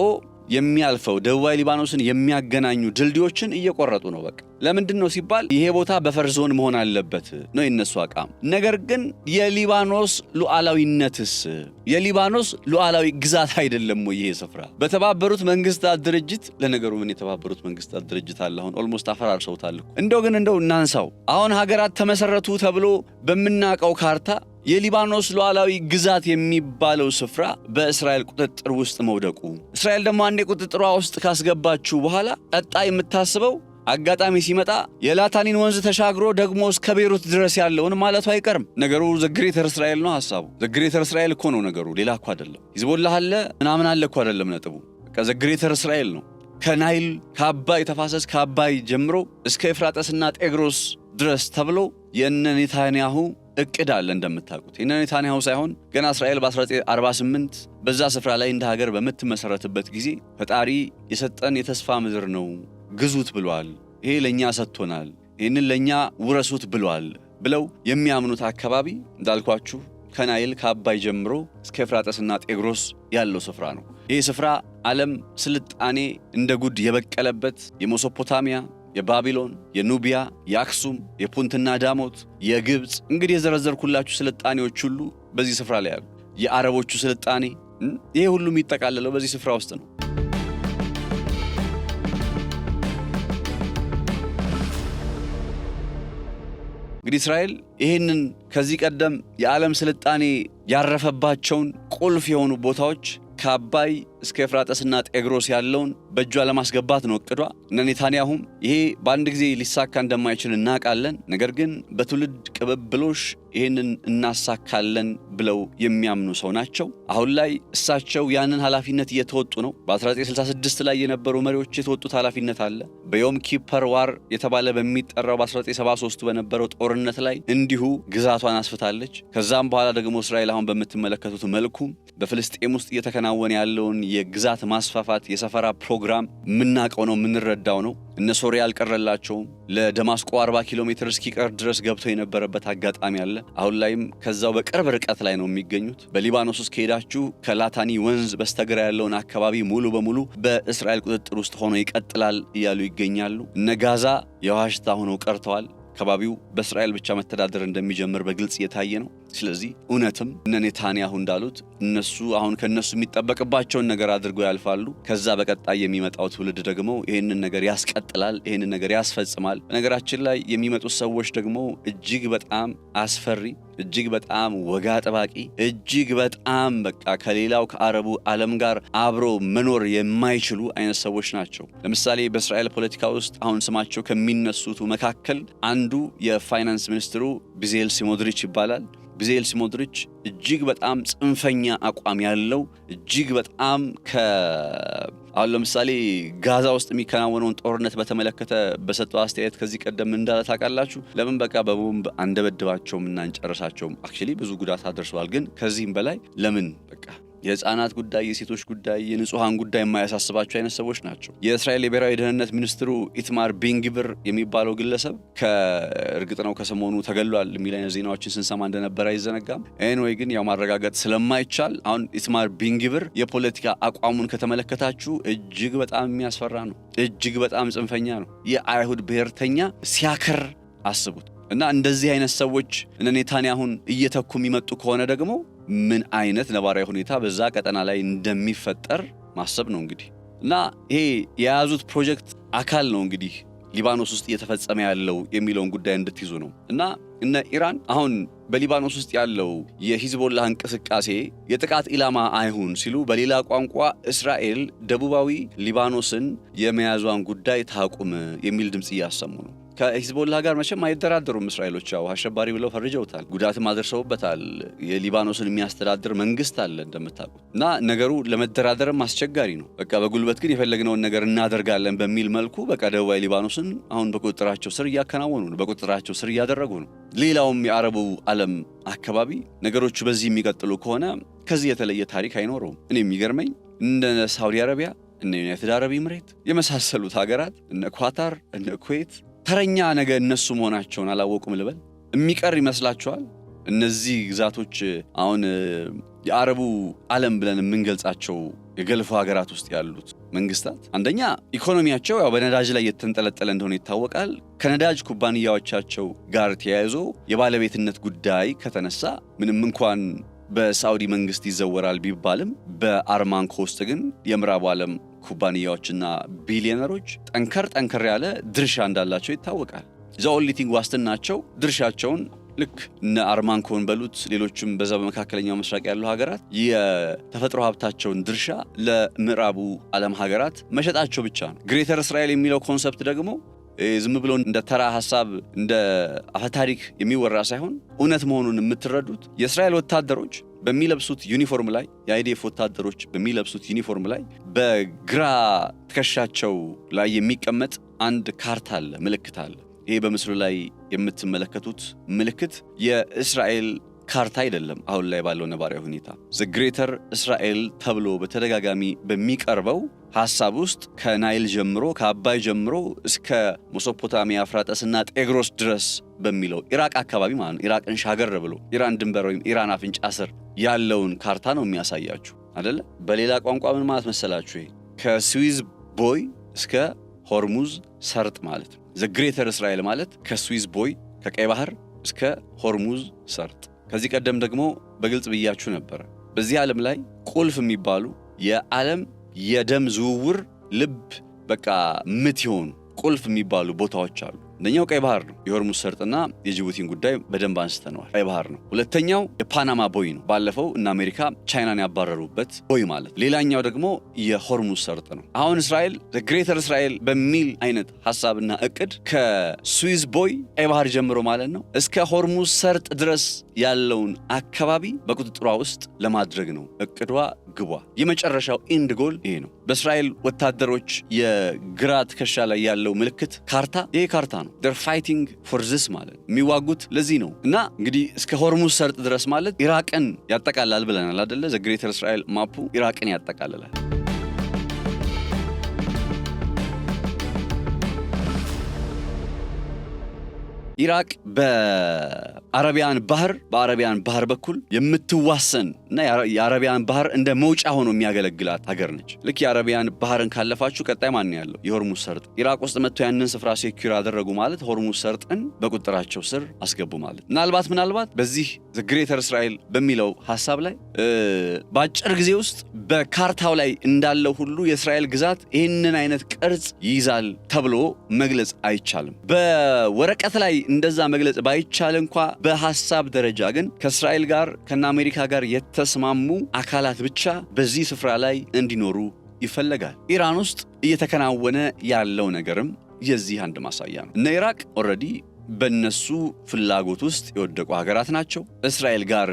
የሚያልፈው ደቡባዊ ሊባኖስን የሚያገናኙ ድልድዮችን እየቆረጡ ነው። በቃ ለምንድን ነው ሲባል ይሄ ቦታ በፈር ዞን መሆን አለበት ነው የነሱ አቋም። ነገር ግን የሊባኖስ ሉዓላዊነትስ የሊባኖስ ሉዓላዊ ግዛት አይደለም ወይ ይሄ ስፍራ? በተባበሩት መንግስታት ድርጅት ለነገሩ ምን የተባበሩት መንግስታት ድርጅት አለ? አሁን ኦልሞስት አፈራርሰውታል። እንደው እናንሳው። አሁን ሀገራት ተመሰረቱ ተብሎ በምናውቀው ካርታ የሊባኖስ ሉዓላዊ ግዛት የሚባለው ስፍራ በእስራኤል ቁጥጥር ውስጥ መውደቁ፣ እስራኤል ደግሞ አንዴ ቁጥጥሯ ውስጥ ካስገባችሁ በኋላ ቀጣይ የምታስበው አጋጣሚ ሲመጣ የላታኒን ወንዝ ተሻግሮ ደግሞ እስከ ቤሩት ድረስ ያለውን ማለቱ አይቀርም። ነገሩ ዘግሬተር እስራኤል ነው ሐሳቡ። ዘግሬተር እስራኤል እኮ ነው ነገሩ፣ ሌላ እኮ አይደለም። ሂዝቦላህ አለ ምናምን አለ እኮ አይደለም ነጥቡ። በቃ ዘግሬተር እስራኤል ነው። ከናይል ከአባይ ተፋሰስ ከአባይ ጀምሮ እስከ ኤፍራጥስና ጤግሮስ ድረስ ተብሎ የነ ኔታንያሁ እቅድ አለ። እንደምታውቁት የነ ኔታንያሁ ሳይሆን ገና እስራኤል በ1948 በዛ ስፍራ ላይ እንደ ሀገር በምትመሰረትበት ጊዜ ፈጣሪ የሰጠን የተስፋ ምድር ነው ግዙት ብሏል፣ ይሄ ለኛ ሰጥቶናል፣ ይህንን ለኛ ውረሱት ብሏል ብለው የሚያምኑት አካባቢ እንዳልኳችሁ ከናይል ከአባይ ጀምሮ እስከ ኤፍራጥስና ጤግሮስ ያለው ስፍራ ነው። ይህ ስፍራ ዓለም ስልጣኔ እንደ ጉድ የበቀለበት የሜሶፖታሚያ፣ የባቢሎን፣ የኑቢያ፣ የአክሱም፣ የፑንትና ዳሞት፣ የግብፅ እንግዲህ የዘረዘርኩላችሁ ስልጣኔዎች ሁሉ በዚህ ስፍራ ላይ ያሉ፣ የአረቦቹ ስልጣኔ ይሄ ሁሉ የሚጠቃለለው በዚህ ስፍራ ውስጥ ነው። እንግዲህ እስራኤል ይህንን ከዚህ ቀደም የዓለም ስልጣኔ ያረፈባቸውን ቁልፍ የሆኑ ቦታዎች ከአባይ እስከ ኤፍራጥስና ጤግሮስ ያለውን በእጇ ለማስገባት ነው እቅዷ። እነ ኔታንያሁም ይሄ በአንድ ጊዜ ሊሳካ እንደማይችል እናውቃለን፣ ነገር ግን በትውልድ ቅብብሎሽ ይህንን እናሳካለን ብለው የሚያምኑ ሰው ናቸው። አሁን ላይ እሳቸው ያንን ኃላፊነት እየተወጡ ነው። በ1966 ላይ የነበሩ መሪዎች የተወጡት ኃላፊነት አለ። በዮም ኪፐር ዋር የተባለ በሚጠራው በ1973 በነበረው ጦርነት ላይ እንዲሁ ግዛቷን አስፍታለች። ከዛም በኋላ ደግሞ እስራኤል አሁን በምትመለከቱት መልኩ በፍልስጤም ውስጥ እየተከናወነ ያለውን የግዛት ማስፋፋት የሰፈራ ፕሮግራም የምናውቀው ነው፣ የምንረዳው ነው። እነ ሶሪያ አልቀረላቸውም። ለደማስቆ 40 ኪሎ ሜትር እስኪቀር ድረስ ገብተው የነበረበት አጋጣሚ አለ። አሁን ላይም ከዛው በቅርብ ርቀት ላይ ነው የሚገኙት። በሊባኖስ ውስጥ ከሄዳችሁ ከላታኒ ወንዝ በስተግራ ያለውን አካባቢ ሙሉ በሙሉ በእስራኤል ቁጥጥር ውስጥ ሆኖ ይቀጥላል እያሉ ይገኛሉ። እነ ጋዛ የውሃ ሽታ ሆነው ቀርተዋል። አካባቢው በእስራኤል ብቻ መተዳደር እንደሚጀምር በግልጽ እየታየ ነው። ስለዚህ እውነትም እነ ኔታንያሁ እንዳሉት እነሱ አሁን ከነሱ የሚጠበቅባቸውን ነገር አድርገው ያልፋሉ። ከዛ በቀጣይ የሚመጣው ትውልድ ደግሞ ይሄንን ነገር ያስቀጥላል፣ ይሄንን ነገር ያስፈጽማል። በነገራችን ላይ የሚመጡት ሰዎች ደግሞ እጅግ በጣም አስፈሪ፣ እጅግ በጣም ወጋ ጠባቂ፣ እጅግ በጣም በቃ ከሌላው ከአረቡ ዓለም ጋር አብረው መኖር የማይችሉ አይነት ሰዎች ናቸው። ለምሳሌ በእስራኤል ፖለቲካ ውስጥ አሁን ስማቸው ከሚነሱት መካከል አንዱ የፋይናንስ ሚኒስትሩ ቤዜል ስሞትሪች ይባላል። ቤዜል ስሞትሪች እጅግ በጣም ጽንፈኛ አቋም ያለው እጅግ በጣም አሁን ለምሳሌ ጋዛ ውስጥ የሚከናወነውን ጦርነት በተመለከተ በሰጠው አስተያየት ከዚህ ቀደም እንዳለ ታውቃላችሁ። ለምን በቃ በቦምብ አንደበድባቸውም እና እንጨርሳቸውም? አክቹሊ ብዙ ጉዳት አድርሰዋል። ግን ከዚህም በላይ ለምን በቃ የህፃናት ጉዳይ፣ የሴቶች ጉዳይ፣ የንጹሃን ጉዳይ የማያሳስባቸው አይነት ሰዎች ናቸው። የእስራኤል የብሔራዊ ደህንነት ሚኒስትሩ ኢትማር ቤንግቪር የሚባለው ግለሰብ ከእርግጥ ነው ከሰሞኑ ተገሏል የሚል አይነት ዜናዎችን ስንሰማ እንደነበረ አይዘነጋም። ኤኒዌይ ግን ያው ማረጋገጥ ስለማይቻል አሁን ኢትማር ቤንግቪር የፖለቲካ አቋሙን ከተመለከታችሁ እጅግ በጣም የሚያስፈራ ነው። እጅግ በጣም ጽንፈኛ ነው። የአይሁድ ብሔርተኛ ሲያከር አስቡት። እና እንደዚህ አይነት ሰዎች እነ ኔታንያሁን እየተኩ የሚመጡ ከሆነ ደግሞ ምን አይነት ነባራዊ ሁኔታ በዛ ቀጠና ላይ እንደሚፈጠር ማሰብ ነው እንግዲህ። እና ይሄ የያዙት ፕሮጀክት አካል ነው እንግዲህ ሊባኖስ ውስጥ እየተፈጸመ ያለው የሚለውን ጉዳይ እንድትይዙ ነው። እና እነ ኢራን አሁን በሊባኖስ ውስጥ ያለው የሂዝቦላህ እንቅስቃሴ የጥቃት ኢላማ አይሁን ሲሉ፣ በሌላ ቋንቋ እስራኤል ደቡባዊ ሊባኖስን የመያዟን ጉዳይ ታቁም የሚል ድምፅ እያሰሙ ነው። ከሂዝቦላህ ጋር መቼም አይደራደሩም እስራኤሎች። ያው አሸባሪ ብለው ፈርጀውታል፣ ጉዳትም አድርሰውበታል። የሊባኖስን የሚያስተዳድር መንግስት አለ እንደምታውቁት። እና ነገሩ ለመደራደርም አስቸጋሪ ነው። በቃ በጉልበት ግን የፈለግነውን ነገር እናደርጋለን በሚል መልኩ በቃ ደቡባዊ ሊባኖስን አሁን በቁጥጥራቸው ስር እያከናወኑ ነው፣ በቁጥጥራቸው ስር እያደረጉ ነው። ሌላውም የአረቡ ዓለም አካባቢ ነገሮቹ በዚህ የሚቀጥሉ ከሆነ ከዚህ የተለየ ታሪክ አይኖረውም። እኔ የሚገርመኝ እነ ሳውዲ አረቢያ፣ እነ ዩናይትድ አረብ ኤምሬት የመሳሰሉት ሀገራት፣ እነ ኳታር፣ እነ ኩዌት ተረኛ ነገ እነሱ መሆናቸውን አላወቁም ልበል? የሚቀር ይመስላችኋል? እነዚህ ግዛቶች አሁን የአረቡ ዓለም ብለን የምንገልጻቸው የገልፎ ሀገራት ውስጥ ያሉት መንግስታት አንደኛ ኢኮኖሚያቸው ያው በነዳጅ ላይ የተንጠለጠለ እንደሆነ ይታወቃል። ከነዳጅ ኩባንያዎቻቸው ጋር ተያይዞ የባለቤትነት ጉዳይ ከተነሳ ምንም እንኳን በሳውዲ መንግስት ይዘወራል ቢባልም በአርማንኮ ውስጥ ግን የምዕራቡ ዓለም ኩባንያዎችና ቢሊዮነሮች ጠንከር ያለ ድርሻ እንዳላቸው ይታወቃል። ዘኦሊቲንግ ዋስትናቸው ድርሻቸውን ልክ እነ አርማንኮን በሉት ሌሎችም በዛ በመካከለኛው ምስራቅ ያሉ ሀገራት የተፈጥሮ ሀብታቸውን ድርሻ ለምዕራቡ ዓለም ሀገራት መሸጣቸው ብቻ ነው። ግሬተር እስራኤል የሚለው ኮንሰፕት ደግሞ ዝም ብሎ እንደ ተራ ሐሳብ እንደ አፈታሪክ የሚወራ ሳይሆን እውነት መሆኑን የምትረዱት የእስራኤል ወታደሮች በሚለብሱት ዩኒፎርም ላይ የአይዲኤፍ ወታደሮች በሚለብሱት ዩኒፎርም ላይ በግራ ትከሻቸው ላይ የሚቀመጥ አንድ ካርታ አለ፣ ምልክት አለ። ይሄ በምስሉ ላይ የምትመለከቱት ምልክት የእስራኤል ካርታ አይደለም። አሁን ላይ ባለው ነባራዊ ሁኔታ ግሬተር እስራኤል ተብሎ በተደጋጋሚ በሚቀርበው ሐሳብ ውስጥ ከናይል ጀምሮ ከአባይ ጀምሮ እስከ ሜሶፖታሚያ ፍራጠስና ጤግሮስ ድረስ በሚለው ኢራቅ አካባቢ ማለት ነው። ኢራቅን ሻገር ብሎ ኢራን ድንበር ወይም ኢራን አፍንጫ ስር ያለውን ካርታ ነው የሚያሳያችሁ አይደለ? በሌላ ቋንቋ ምን ማለት መሰላችሁ? ይሄ ከስዊዝ ቦይ እስከ ሆርሙዝ ሰርጥ ማለት ነው። ግሬተር እስራኤል ማለት ከስዊዝ ቦይ ከቀይ ባህር እስከ ሆርሙዝ ሰርጥ። ከዚህ ቀደም ደግሞ በግልጽ ብያችሁ ነበር። በዚህ ዓለም ላይ ቁልፍ የሚባሉ የዓለም የደም ዝውውር ልብ በቃ ምት ይሆኑ ቁልፍ የሚባሉ ቦታዎች አሉ። አንደኛው ቀይ ባህር ነው። የሆርሙዝ ሰርጥና የጅቡቲን ጉዳይ በደንብ አንስተነዋል። ቀይ ባህር ነው። ሁለተኛው የፓናማ ቦይ ነው። ባለፈው እና አሜሪካ ቻይናን ያባረሩበት ቦይ ማለት። ሌላኛው ደግሞ የሆርሙዝ ሰርጥ ነው። አሁን እስራኤል ግሬተር እስራኤል በሚል አይነት ሐሳብና እቅድ ከስዊዝ ቦይ ቀይ ባህር ጀምሮ ማለት ነው እስከ ሆርሙዝ ሰርጥ ድረስ ያለውን አካባቢ በቁጥጥሯ ውስጥ ለማድረግ ነው እቅዷ፣ ግቧ። የመጨረሻው ኢንድ ጎል ይሄ ነው። በእስራኤል ወታደሮች የግራ ትከሻ ላይ ያለው ምልክት ካርታ ይሄ ካርታ ነው። they're fighting for this ማለት የሚዋጉት ለዚህ ነው። እና እንግዲህ እስከ ሆርሙዝ ሰርጥ ድረስ ማለት ኢራቅን ያጠቃልላል ብለናል አይደለ? ዘ ግሬተር እስራኤል ማፑ ኢራቅን ያጠቃልላል። ኢራቅ አረቢያን ባህር በአረቢያን ባህር በኩል የምትዋሰን እና የአረቢያን ባህር እንደ መውጫ ሆኖ የሚያገለግላት ሀገር ነች። ልክ የአረቢያን ባህርን ካለፋችሁ ቀጣይ ማን ያለው? የሆርሙዝ ሰርጥ። ኢራቅ ውስጥ መጥተው ያንን ስፍራ ሴኩር አደረጉ ማለት ሆርሙዝ ሰርጥን በቁጥጥራቸው ስር አስገቡ ማለት። ምናልባት በዚህ ግሬተር እስራኤል በሚለው ሐሳብ ላይ በአጭር ጊዜ ውስጥ በካርታው ላይ እንዳለው ሁሉ የእስራኤል ግዛት ይህንን አይነት ቅርጽ ይይዛል ተብሎ መግለጽ አይቻልም። በወረቀት ላይ እንደዛ መግለጽ ባይቻል እንኳ በሐሳብ ደረጃ ግን ከእስራኤል ጋር ከነ አሜሪካ ጋር የተስማሙ አካላት ብቻ በዚህ ስፍራ ላይ እንዲኖሩ ይፈለጋል። ኢራን ውስጥ እየተከናወነ ያለው ነገርም የዚህ አንድ ማሳያ ነው። እነ ኢራቅ ኦልሬዲ በእነሱ ፍላጎት ውስጥ የወደቁ ሀገራት ናቸው። እስራኤል ጋር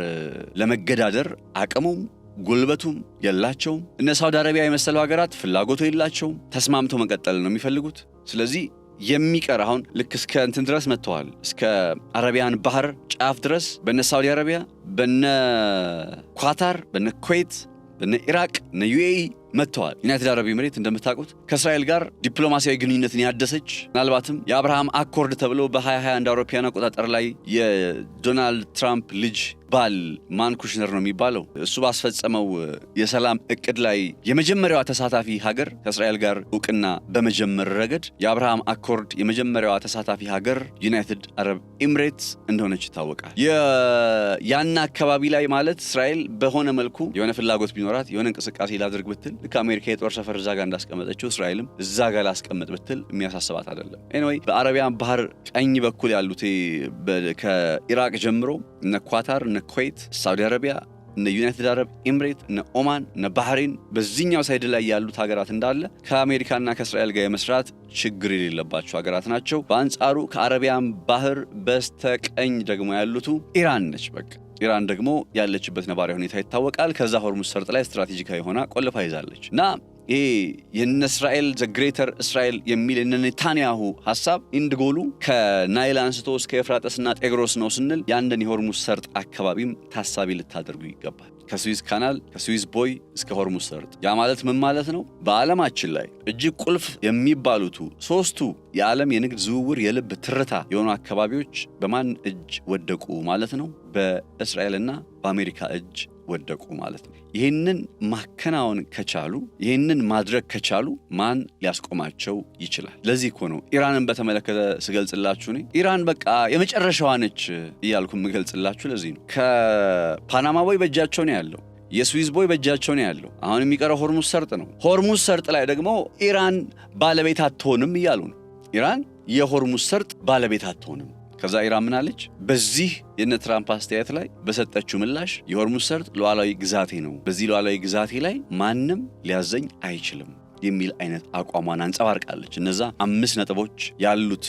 ለመገዳደር አቅሙም ጉልበቱም የላቸውም። እነ ሳውዲ አረቢያ የመሰለው ሀገራት ፍላጎቱ የላቸውም። ተስማምተው መቀጠል ነው የሚፈልጉት። ስለዚህ የሚቀር አሁን ልክ እስከ እንትን ድረስ መጥተዋል። እስከ አረቢያን ባህር ጫፍ ድረስ በነ ሳውዲ አረቢያ፣ በነ ኳታር፣ በነ ኩዌት፣ በነ ኢራቅ፣ በነ ዩኤኢ መጥተዋል። ዩናይትድ አረብ ኤሚሬት እንደምታውቁት ከእስራኤል ጋር ዲፕሎማሲያዊ ግንኙነትን ያደሰች ምናልባትም የአብርሃም አኮርድ ተብሎ በ2020 እንደ አውሮፓውያን አቆጣጠር ላይ የዶናልድ ትራምፕ ልጅ ባል ማን ኩሽነር ነው የሚባለው እሱ ባስፈጸመው የሰላም እቅድ ላይ የመጀመሪያዋ ተሳታፊ ሀገር ከእስራኤል ጋር እውቅና በመጀመር ረገድ የአብርሃም አኮርድ የመጀመሪያዋ ተሳታፊ ሀገር ዩናይትድ አረብ ኤሚሬትስ እንደሆነች ይታወቃል። ያን አካባቢ ላይ ማለት እስራኤል በሆነ መልኩ የሆነ ፍላጎት ቢኖራት የሆነ እንቅስቃሴ ላድርግ ብትል ልክ አሜሪካ የጦር ሰፈር እዛ ጋር እንዳስቀመጠችው እስራኤልም እዛ ጋር ላስቀምጥ ብትል የሚያሳስባት አይደለም። ኤኒዌይ በአረቢያን ባህር ቀኝ በኩል ያሉት ከኢራቅ ጀምሮ እነ ኳታር፣ እነ ኩዌት፣ ሳውዲ አረቢያ፣ እነ ዩናይትድ አረብ ኤሚሬት፣ እነ ኦማን፣ እነ ባህሬን በዚህኛው ሳይድ ላይ ያሉት ሀገራት እንዳለ ከአሜሪካና ከእስራኤል ጋር የመስራት ችግር የሌለባቸው ሀገራት ናቸው። በአንጻሩ ከአረቢያን ባህር በስተቀኝ ደግሞ ያሉት ኢራን ነች። በቃ ኢራን ደግሞ ያለችበት ነባራዊ ሁኔታ ይታወቃል። ከዛ ሆርሙዝ ሰርጥ ላይ ስትራቴጂካዊ ሆና ቆልፋ ይዛለች እና ይሄ የነ እስራኤል ዘ ግሬተር እስራኤል የሚል የነ ኔታንያሁ ሐሳብ ኢንድጎሉ ከናይል አንስቶ እስከ ኤፍራጥስና ጤግሮስ ነው ስንል ያንደን የሆርሙዝ ሰርጥ አካባቢም ታሳቢ ልታደርጉ ይገባል። ከስዊዝ ካናል ከስዊዝ ቦይ እስከ ሆርሙዝ ሰርጥ። ያ ማለት ምን ማለት ነው? በዓለማችን ላይ እጅግ ቁልፍ የሚባሉት ሶስቱ የዓለም የንግድ ዝውውር የልብ ትርታ የሆኑ አካባቢዎች በማን እጅ ወደቁ ማለት ነው? በእስራኤልና በአሜሪካ እጅ ወደቁ ማለት ነው። ይህንን ማከናወን ከቻሉ ይህንን ማድረግ ከቻሉ ማን ሊያስቆማቸው ይችላል? ለዚህ እኮ ነው ኢራንን በተመለከተ ስገልጽላችሁ እኔ ኢራን በቃ የመጨረሻዋ ነች እያልኩ የምገልጽላችሁ ለዚህ ነው። ከፓናማ ቦይ በእጃቸው ነው ያለው። የስዊዝ ቦይ በእጃቸው ነው ያለው። አሁን የሚቀረው ሆርሙዝ ሰርጥ ነው። ሆርሙዝ ሰርጥ ላይ ደግሞ ኢራን ባለቤት አትሆንም እያሉ ነው። ኢራን የሆርሙዝ ሰርጥ ባለቤት አትሆንም። ከዛ ኢራን ምን አለች? በዚህ የነ ትራምፕ አስተያየት ላይ በሰጠችው ምላሽ የሆርሙዝ ሰርጥ ሉዓላዊ ግዛቴ ነው፣ በዚህ ሉዓላዊ ግዛቴ ላይ ማንም ሊያዘኝ አይችልም የሚል አይነት አቋሟን አንጸባርቃለች። እነዛ 5 ነጥቦች ያሉት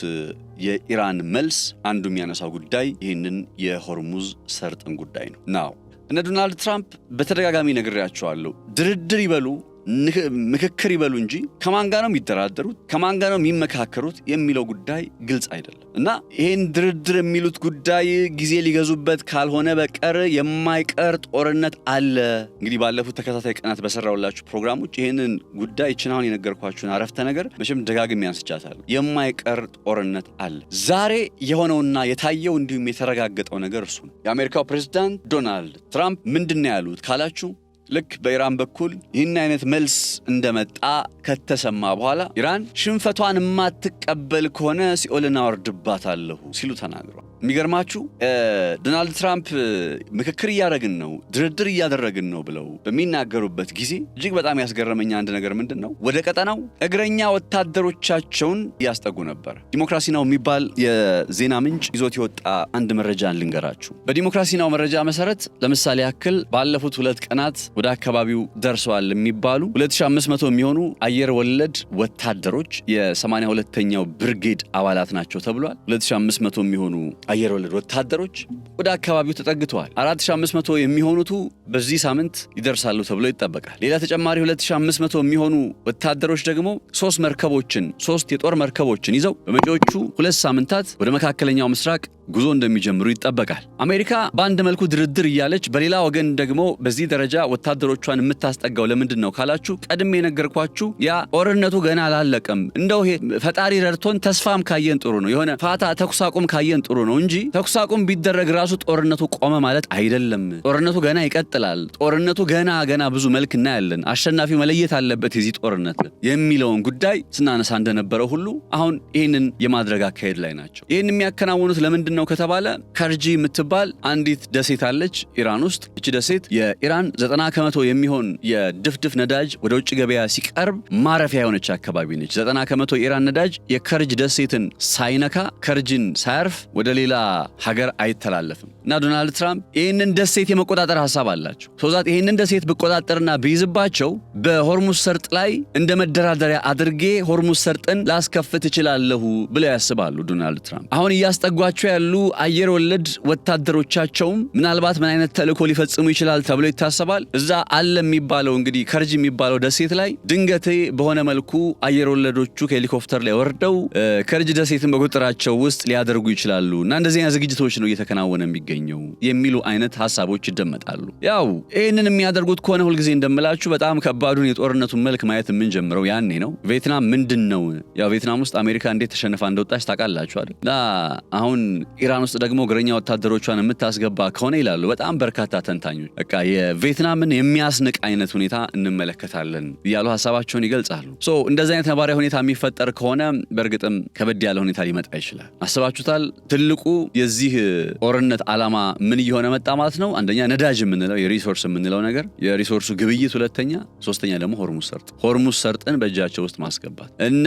የኢራን መልስ አንዱ የሚያነሳው ጉዳይ ይህንን የሆርሙዝ ሰርጥን ጉዳይ ነው። ናው እነ ዶናልድ ትራምፕ በተደጋጋሚ ነግሬያቸዋለሁ፣ ድርድር ይበሉ ምክክር ይበሉ እንጂ ከማን ጋር ነው የሚደራደሩት ከማን ጋር ነው የሚመካከሩት የሚለው ጉዳይ ግልጽ አይደለም እና ይህን ድርድር የሚሉት ጉዳይ ጊዜ ሊገዙበት ካልሆነ በቀር የማይቀር ጦርነት አለ። እንግዲህ ባለፉት ተከታታይ ቀናት በሰራውላችሁ ፕሮግራሞች ይህንን ጉዳይ አሁን የነገርኳችሁን አረፍተ ነገር መቼም ደጋግሜ አንስቻታለሁ። የማይቀር ጦርነት አለ። ዛሬ የሆነውና የታየው እንዲሁም የተረጋገጠው ነገር እሱ ነው። የአሜሪካው ፕሬዝዳንት ዶናልድ ትራምፕ ምንድን ነው ያሉት ካላችሁ ልክ በኢራን በኩል ይህን አይነት መልስ እንደመጣ ከተሰማ በኋላ ኢራን ሽንፈቷን የማትቀበል ከሆነ ሲኦልን አወርድባታለሁ ሲሉ ተናግረዋል። የሚገርማችሁ ዶናልድ ትራምፕ ምክክር እያደረግን ነው ድርድር እያደረግን ነው ብለው በሚናገሩበት ጊዜ እጅግ በጣም ያስገረመኝ አንድ ነገር ምንድን ነው? ወደ ቀጠናው እግረኛ ወታደሮቻቸውን እያስጠጉ ነበር። ዲሞክራሲ ናው የሚባል የዜና ምንጭ ይዞት የወጣ አንድ መረጃን ልንገራችሁ። በዲሞክራሲ ናው መረጃ መሰረት ለምሳሌ ያክል ባለፉት 2 ቀናት ወደ አካባቢው ደርሰዋል የሚባሉ 2500 የሚሆኑ አየር ወለድ ወታደሮች የ82ኛው ብርጌድ አባላት ናቸው ተብሏል። 2500 የሚሆኑ አየር ወለድ ወታደሮች ወደ አካባቢው ተጠግተዋል። 4500 የሚሆኑቱ በዚህ ሳምንት ይደርሳሉ ተብሎ ይጠበቃል። ሌላ ተጨማሪ 2500 የሚሆኑ ወታደሮች ደግሞ 3 የጦር መርከቦችን ይዘው በመጪዎቹ 2 ሳምንታት ወደ መካከለኛው ምስራቅ ጉዞ እንደሚጀምሩ ይጠበቃል። አሜሪካ በአንድ መልኩ ድርድር እያለች በሌላ ወገን ደግሞ በዚህ ደረጃ ወታደሮቿን የምታስጠጋው ለምንድን ነው ካላችሁ ቀድሜ የነገርኳችሁ ያ ጦርነቱ ገና አላለቀም፣ እንደው ፈጣሪ ረድቶን ተስፋም ካየን ጥሩ ነው፣ የሆነ ፋታ ተኩስ አቁም ካየን ጥሩ ነው ነው እንጂ ተኩስ አቁም ቢደረግ ራሱ ጦርነቱ ቆመ ማለት አይደለም። ጦርነቱ ገና ይቀጥላል። ጦርነቱ ገና ብዙ መልክ እናያለን። አሸናፊው መለየት አለበት የዚህ ጦርነት የሚለውን ጉዳይ ስናነሳ እንደነበረው ሁሉ አሁን ይህንን የማድረግ አካሄድ ላይ ናቸው። ይህን የሚያከናውኑት ለምንድን ነው ከተባለ ከርጂ የምትባል አንዲት ደሴት አለች ኢራን ውስጥ። እቺ ደሴት የኢራን 90% የሚሆን የድፍድፍ ነዳጅ ወደ ውጭ ገበያ ሲቀርብ ማረፊያ የሆነች አካባቢ ነች። 90% የኢራን ነዳጅ የከርጅ ደሴትን ሳይነካ ከርጅን ሳያርፍ ወደ ሌላ ሀገር አይተላለፍም እና ዶናልድ ትራምፕ ይህንን ደሴት የመቆጣጠር ሀሳብ አላቸው። ሶዛት ይህንን ደሴት ብቆጣጠርና ቢይዝባቸው በሆርሙዝ ሰርጥ ላይ እንደ መደራደሪያ አድርጌ ሆርሙዝ ሰርጥን ላስከፍት እችላለሁ ብለው ያስባሉ ዶናልድ ትራምፕ። አሁን እያስጠጓቸው ያሉ አየር ወለድ ወታደሮቻቸውም ምናልባት ምን አይነት ተልእኮ ሊፈጽሙ ይችላል ተብሎ ይታሰባል። እዛ አለ የሚባለው እንግዲህ ከርጅ የሚባለው ደሴት ላይ ድንገቴ በሆነ መልኩ አየር ወለዶቹ ከሄሊኮፕተር ላይ ወርደው ከርጅ ደሴትን በቁጥጥራቸው ውስጥ ሊያደርጉ ይችላሉ እና እንደዚህ አይነት ዝግጅቶች ነው እየተከናወነ የሚገኘው የሚሉ አይነት ሀሳቦች ይደመጣሉ። ያው ይህንን የሚያደርጉት ከሆነ ሁልጊዜ እንደምላችሁ በጣም ከባዱን የጦርነቱን መልክ ማየት የምንጀምረው ያኔ ነው። ቪየትናም ምንድን ነው? ያው ቪየትናም ውስጥ አሜሪካ እንዴት ተሸንፋ እንደወጣች ታውቃላችሁ አይደል? አሁን ኢራን ውስጥ ደግሞ እግረኛ ወታደሮቿን የምታስገባ ከሆነ ይላሉ በጣም በርካታ ተንታኞች በቃ የቪየትናምን የሚያስንቅ አይነት ሁኔታ እንመለከታለን እያሉ ሀሳባቸውን ይገልጻሉ። እንደዚህ አይነት ነባራዊ ሁኔታ የሚፈጠር ከሆነ በእርግጥም ከበድ ያለ ሁኔታ ሊመጣ ይችላል። አስባችሁታል? ትልቁ የዚህ ጦርነት ዓላማ ምን እየሆነ መጣ ማለት ነው? አንደኛ ነዳጅ የምንለው የሪሶርስ የምንለው ነገር የሪሶርሱ ግብይት፣ ሁለተኛ ሶስተኛ ደግሞ ሆርሙዝ ሰርጥን በእጃቸው ውስጥ ማስገባት። እነ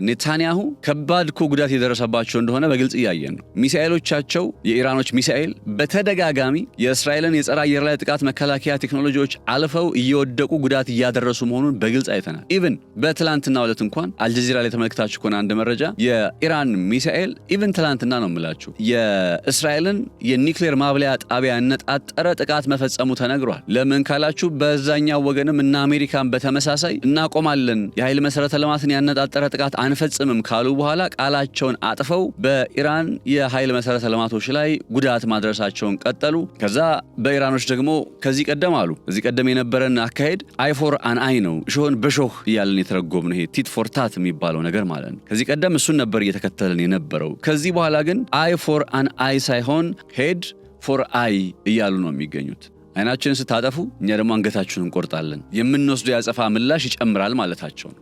ኔታንያሁ ከባድ እኮ ጉዳት የደረሰባቸው እንደሆነ በግልጽ እያየን ነው። ሚሳኤሎቻቸው የኢራኖች ሚሳኤል በተደጋጋሚ የእስራኤልን የጸረ አየር ላይ ጥቃት መከላከያ ቴክኖሎጂዎች አልፈው እየወደቁ ጉዳት እያደረሱ መሆኑን በግልጽ አይተናል። ኢቭን በትላንትና ዕለት እንኳን አልጀዚራ ላይ ተመልክታችሁ ከሆነ አንድ መረጃ የኢራን ሚሳኤል ኢቭን ትላንትና ነው የምላችሁ የእስራኤልን የኒውክሌር ማብለያ ጣቢያ ያነጣጠረ ጥቃት መፈጸሙ ተነግሯል። ለምን ካላችሁ በዛኛው ወገንም እና አሜሪካን በተመሳሳይ እናቆማለን የኃይል መሰረተ ልማትን ያነጣጠረ ጥቃት አንፈጽምም ካሉ በኋላ ቃላቸውን አጥፈው በኢራን የኃይል መሰረተ ልማቶች ላይ ጉዳት ማድረሳቸውን ቀጠሉ። ከዛ በኢራኖች ደግሞ ከዚህ ቀደም አሉ እዚህ ቀደም የነበረን አካሄድ አይ ፎር አን አይ ነው፣ እሾህን በሾህ እያለን የተረጎምነው ይሄ ቲት ፎር ታት የሚባለው ነገር ማለት ነው። ከዚህ ቀደም እሱን ነበር እየተከተልን የነበረው። ከዚህ በኋላ ግን አይ ፎር አን አይ ሳይሆን ሄድ ፎር አይ እያሉ ነው የሚገኙት። አይናችንን ስታጠፉ እኛ ደግሞ አንገታችሁን እንቆርጣለን፣ የምንወስደው ያጸፋ ምላሽ ይጨምራል ማለታቸው ነው።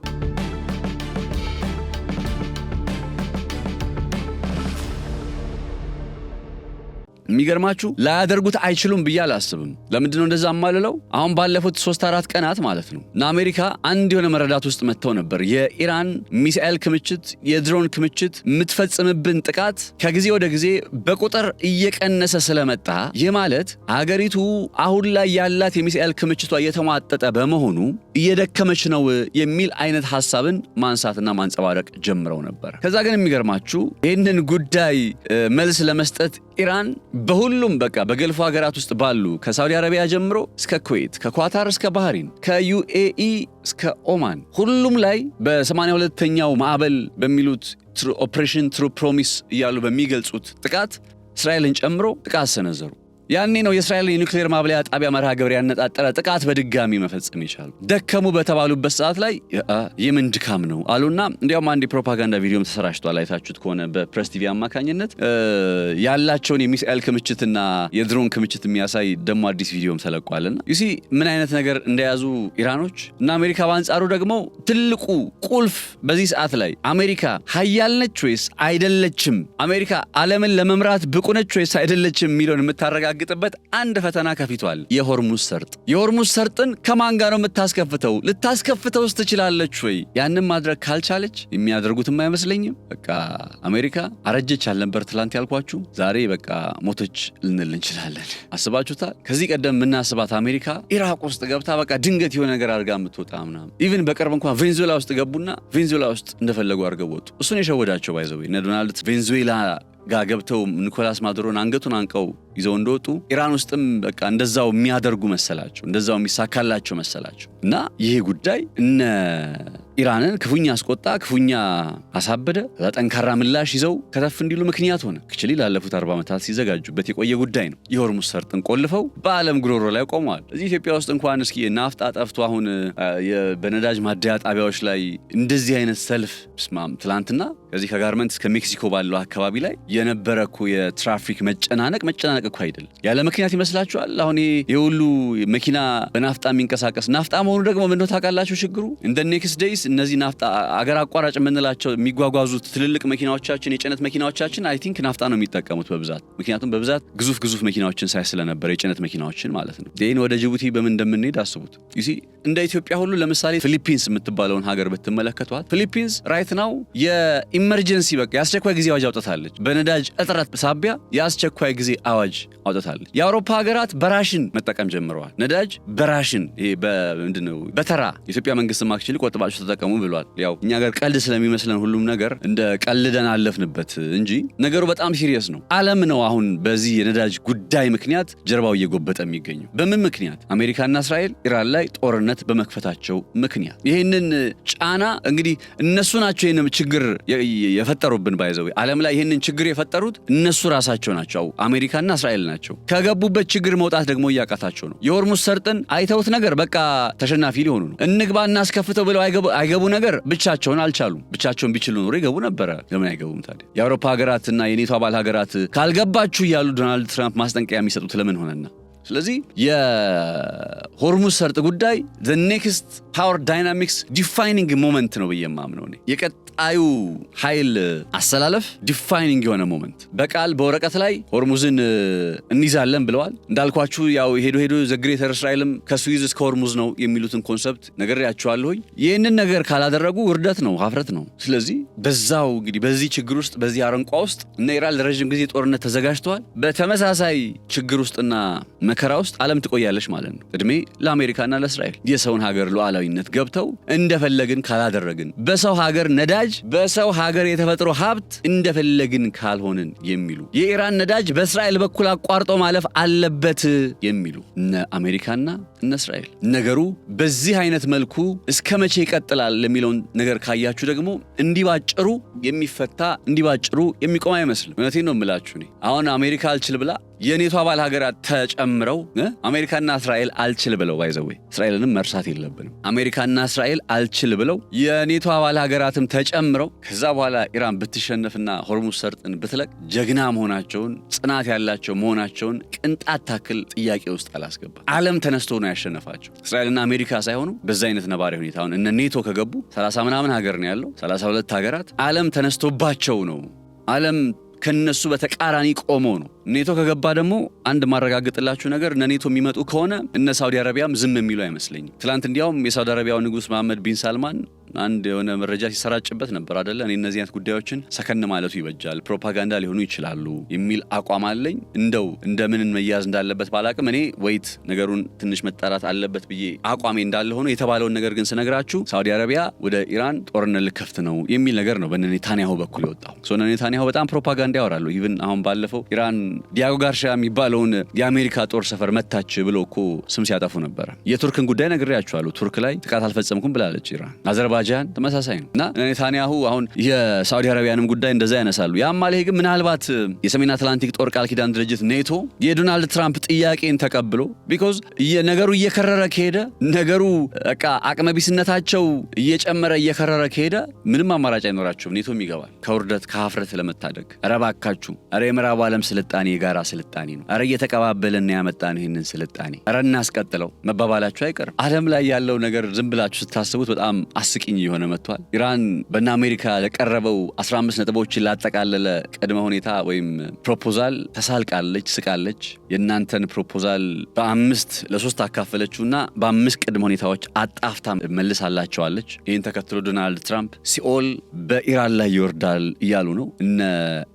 የሚገርማችሁ ላያደርጉት አይችሉም ብዬ አላስብም። ለምንድነው እንደዛ ማለለው? አሁን ባለፉት 3-4 ቀናት ማለት ነው እና አሜሪካ አንድ የሆነ መረዳት ውስጥ መጥተው ነበር። የኢራን ሚሳኤል ክምችት፣ የድሮን ክምችት የምትፈጽምብን ጥቃት ከጊዜ ወደ ጊዜ በቁጥር እየቀነሰ ስለመጣ ይህ ማለት ሀገሪቱ አሁን ላይ ያላት የሚሳኤል ክምችቷ እየተሟጠጠ በመሆኑ እየደከመች ነው የሚል አይነት ሐሳብን ማንሳትና ማንጸባረቅ ጀምረው ነበር። ከዛ ግን የሚገርማችሁ ይህንን ጉዳይ መልስ ለመስጠት ኢራን በሁሉም በቃ በገልፉ ሀገራት ውስጥ ባሉ ከሳውዲ አረቢያ ጀምሮ እስከ ኩዌት፣ ከኳታር እስከ ባህሪን፣ ከዩኤኢ እስከ ኦማን ሁሉም ላይ በ82ኛው ማዕበል በሚሉት ኦፕሬሽን ትሩ ፕሮሚስ እያሉ በሚገልጹት ጥቃት እስራኤልን ጨምሮ ጥቃት ሰነዘሩ። ያኔ ነው የእስራኤል የኒውክሌር ማብለያ ጣቢያ መርሃ ግብር ያነጣጠረ ጥቃት በድጋሚ መፈጸም ይቻሉ። ደከሙ በተባሉበት ሰዓት ላይ የምን ድካም ነው አሉና እንዲያውም አንድ የፕሮፓጋንዳ ቪዲዮም ተሰራጭቷል። አይታችሁት ከሆነ በፕሬስ ቲቪ አማካኝነት ያላቸውን የሚሳኤል ክምችትና የድሮን ክምችት የሚያሳይ ደግሞ አዲስ ቪዲዮም ተለቋልና ዩሲ ምን አይነት ነገር እንደያዙ ኢራኖች እና አሜሪካ በአንጻሩ ደግሞ ትልቁ ቁልፍ በዚህ ሰዓት ላይ አሜሪካ ሀያል ነች ወይስ አይደለችም፣ አሜሪካ ዓለምን ለመምራት ብቁ ነች ወይስ አይደለችም የሚለውን የምታረጋ ግጥበት አንድ ፈተና ከፊቷል። የሆርሙዝ ሰርጥን ከማን ጋር ነው የምታስከፍተው? ልታስከፍተውስ ትችላለች ወይ? ያንን ማድረግ ካልቻለች የሚያደርጉትም አይመስለኝም። በቃ አሜሪካ አረጀች አልነበር ትላንት ያልኳችሁ፣ ዛሬ በቃ ሞተች ልንል እንችላለን። አስባችሁታል? ከዚህ ቀደም የምናስባት አሜሪካ ኢራቅ ውስጥ ገብታ በቃ ድንገት የሆነ ነገር አድርጋ የምትወጣ ምናምን። ኢቭን በቅርብ እንኳን ቬንዙዌላ ውስጥ ገቡና ቬንዙዌላ ውስጥ እንደፈለጉ አድርገው ወጡ። እሱን የሸወዳቸው ባይዘው እነ ዶናልድ ቬንዙዌላ ጋር ገብተው ኒኮላስ ማዱሮን አንገቱን አንቀው ይዘው እንደወጡ ኢራን ውስጥም በቃ እንደዛው የሚያደርጉ መሰላቸው፣ እንደዛው የሚሳካላቸው መሰላቸው። እና ይሄ ጉዳይ እነ ኢራንን ክፉኛ አስቆጣ፣ ክፉኛ አሳበደ። ጠንካራ ምላሽ ይዘው ከተፍ እንዲሉ ምክንያት ሆነ። ክችሊ ላለፉት 40 ዓመታት ሲዘጋጁበት የቆየ ጉዳይ ነው። የሆርሙዝ ሰርጥን ቆልፈው በዓለም ጉሮሮ ላይ ቆመዋል። እዚህ ኢትዮጵያ ውስጥ እንኳን እስኪ ናፍጣ ጠፍቶ አሁን በነዳጅ ማደያ ጣቢያዎች ላይ እንደዚህ አይነት ሰልፍ ስማም ትላንትና ከዚህ ከጋርመንት እስከ ሜክሲኮ ባለው አካባቢ ላይ የነበረ እኮ የትራፊክ መጨናነቅ እኮ አይደለም ያለ ምክንያት ይመስላችኋል? አሁን የሁሉ መኪና በናፍጣ የሚንቀሳቀስ ናፍጣ መሆኑ ደግሞ ምንድነው ታውቃላችሁ? ችግሩ እንደ ኔክስት ዴይስ እነዚህ ናፍጣ አገር አቋራጭ የምንላቸው የሚጓጓዙት ትልልቅ መኪናዎቻችን የጭነት መኪናዎቻችን አይ ቲንክ ናፍጣ ነው የሚጠቀሙት በብዛት። ምክንያቱም በብዛት ግዙፍ መኪናዎችን ሳይ ስለነበረ የጭነት መኪናዎችን ማለት ነው። ይህን ወደ ጅቡቲ በምን እንደምንሄድ አስቡት። እንደ ኢትዮጵያ ሁሉ ለምሳሌ ፊሊፒንስ የምትባለውን ሀገር ብትመለከቷት ፊሊፒንስ ራይት ናው የኢመርጀንሲ በቃ የአስቸኳይ ጊዜ አዋጅ አውጥታለች። በነዳጅ እጥረት ሳቢያ የአስቸኳይ ጊዜ አዋጅ አውጥታለች። የአውሮፓ ሀገራት በራሽን መጠቀም ጀምረዋል። ነዳጅ በራሽን ምንድነው በተራ የኢትዮጵያ መንግስት ማክችል ቆጥባችሁ ተጠቀሙ ብሏል። ያው እኛ ሀገር ቀልድ ስለሚመስለን ሁሉም ነገር እንደ ቀልደን አለፍንበት እንጂ ነገሩ በጣም ሲሪየስ ነው። ዓለም ነው አሁን በዚህ የነዳጅ ጉዳይ ምክንያት ጀርባው እየጎበጠ የሚገኘው። በምን ምክንያት? አሜሪካና እስራኤል ኢራን ላይ ጦርነት በመክፈታቸው ምክንያት። ይህንን ጫና እንግዲህ እነሱ ናቸው ይህንን ችግር የፈጠሩብን። ባይዘው ዓለም ላይ ይህንን ችግር የፈጠሩት እነሱ ራሳቸው ናቸው፣ አሜሪካና እስራኤል ናቸው። ከገቡበት ችግር መውጣት ደግሞ እያቃታቸው ነው። የሆርሙዝ ሰርጥን አይተውት ነገር በቃ ተሸናፊ ሊሆኑ ነው። እንግባ እናስከፍተው ብለው አይገቡ ነገር ብቻቸውን አልቻሉም። ብቻቸውን ቢችሉ ኖሮ ይገቡ ነበረ። ለምን አይገቡም ታዲያ? የአውሮፓ ሀገራትና የኔቶ አባል ሀገራት ካልገባችሁ እያሉ ዶናልድ ትራምፕ ማስጠንቀቂያ የሚሰጡት ለምን ሆነና? ስለዚህ የሆርሙዝ ሰርጥ ጉዳይ the next power dynamics defining moment ነው ብዬ የማምነው እኔ። የቀጣዩ ኃይል አሰላለፍ ዲፋይኒንግ የሆነ ሞመንት። በቃል በወረቀት ላይ ሆርሙዝን እንይዛለን ብለዋል። እንዳልኳችሁ ያው ሄዶ ዘ ግሬተር እስራኤልም ከስዊዝ እስከ ሆርሙዝ ነው የሚሉትን ኮንሰፕት ነግሬያችኋለሁኝ። ይህንን ነገር ካላደረጉ ውርደት ነው፣ ሀፍረት ነው። ስለዚህ በዛው እንግዲህ በዚህ ችግር ውስጥ በዚህ አረንቋ ውስጥ እነ ኢራን ለረጅም ጊዜ ጦርነት ተዘጋጅተዋል። በተመሳሳይ ችግር ውስጥና መከራ ውስጥ ዓለም ትቆያለች ማለት ነው። እድሜ ለአሜሪካና ለእስራኤል። የሰውን ሀገር ሉዓላዊነት ገብተው እንደፈለግን ካላደረግን፣ በሰው ሀገር ነዳጅ፣ በሰው ሀገር የተፈጥሮ ሀብት እንደፈለግን ካልሆንን የሚሉ የኢራን ነዳጅ በእስራኤል በኩል አቋርጦ ማለፍ አለበት የሚሉ እነ አሜሪካና እነ እስራኤል። ነገሩ በዚህ አይነት መልኩ እስከ መቼ ይቀጥላል የሚለውን ነገር ካያችሁ ደግሞ እንዲባጭሩ የሚፈታ እንዲባጭሩ የሚቆም አይመስልም። እውነቴን ነው የምላችሁ። እኔ አሁን አሜሪካ አልችል ብላ የኔቶ አባል ሀገራት ተጨምረው አሜሪካና እስራኤል አልችል ብለው ባይዘው እስራኤልንም መርሳት የለብንም። አሜሪካና እስራኤል አልችል ብለው የኔቶ አባል ሀገራትም ተጨምረው ከዛ በኋላ ኢራን ብትሸነፍና ሆርሙዝ ሰርጥን ብትለቅ ጀግና መሆናቸውን ጽናት ያላቸው መሆናቸውን ቅንጣት ታክል ጥያቄ ውስጥ አላስገባ። ዓለም ተነስቶ ነው ያሸነፋቸው። እስራኤልና አሜሪካ ሳይሆኑ በዛ አይነት ነባሪ ሁኔታ አሁን እነ ኔቶ ከገቡ 30 ምናምን ሀገር ነው ያለው 32 ሀገራት ዓለም ተነስቶባቸው ነው። ዓለም ከነሱ በተቃራኒ ቆሞ ነው። ኔቶ ከገባ ደግሞ አንድ ማረጋግጥላችሁ ነገር እነ ኔቶ የሚመጡ ከሆነ እነ ሳውዲ አረቢያም ዝም የሚሉ አይመስለኝም። ትላንት እንዲያውም የሳውዲ አረቢያው ንጉስ መሐመድ ቢን ሳልማን አንድ የሆነ መረጃ ሲሰራጭበት ነበር አይደለ? እኔ እነዚህ አይነት ጉዳዮችን ሰከን ማለቱ ይበጃል፣ ፕሮፓጋንዳ ሊሆኑ ይችላሉ የሚል አቋም አለኝ። እንደው እንደምን መያዝ እንዳለበት ባላቅም እኔ ወይት ነገሩን ትንሽ መጣራት አለበት ብዬ አቋሜ እንዳለ ሆኖ የተባለውን ነገር ግን ስነግራችሁ ሳውዲ አረቢያ ወደ ኢራን ጦርነት ልከፍት ነው የሚል ነገር ነው በነ ኔታንያሁ በኩል የወጣው። ሶ ኔታንያሁ በጣም ፕሮፓጋንዳ ያወራሉ። ኢቭን አሁን ባለፈው ኢራን ዲያጎ ጋርሻ የሚባለውን የአሜሪካ ጦር ሰፈር መታች ብሎ እኮ ስም ሲያጠፉ ነበር። የቱርክን ጉዳይ ነግሬያችኋለሁ። ቱርክ ላይ ጥቃት አልፈጸምኩም ብላለች ኢራን። አዘርባይጃን ተመሳሳይ ነው እና ኔታንያሁ አሁን የሳውዲ አረቢያንም ጉዳይ እንደዛ ያነሳሉ። ያም ማለት ግን ምናልባት የሰሜን አትላንቲክ ጦር ቃል ኪዳን ድርጅት ኔቶ የዶናልድ ትራምፕ ጥያቄን ተቀብሎ ቢኮዝ ነገሩ እየከረረ ከሄደ ነገሩ በቃ አቅመቢስነታቸው እየጨመረ እየከረረ ከሄደ ምንም አማራጭ አይኖራቸውም። ኔቶም ይገባል ከውርደት ከሀፍረት ለመታደግ። ኧረ እባካችሁ፣ ኧረ የምዕራቡ ዓለም ስልጣኔ የጋራ ስልጣኔ ነው። ኧረ እየተቀባበልን ያመጣን ይህንን ስልጣኔ ኧረ እናስቀጥለው መባባላችሁ አይቀርም። ዓለም ላይ ያለው ነገር ዝም ብላችሁ ስታስቡት በጣም አስቂኝ እየሆነ መጥቷል። ኢራን በእነ አሜሪካ ለቀረበው 15 ነጥቦችን ላጠቃለለ ቅድመ ሁኔታ ወይም ፕሮፖዛል ተሳልቃለች፣ ስቃለች። የእናንተን ፕሮፖዛል በ5 ለ3 አካፈለችውና በ5 ቅድመ ሁኔታዎች አጣፍታ መልሳላቸዋለች። ይህን ተከትሎ ዶናልድ ትራምፕ ሲኦል በኢራን ላይ ይወርዳል እያሉ ነው። እነ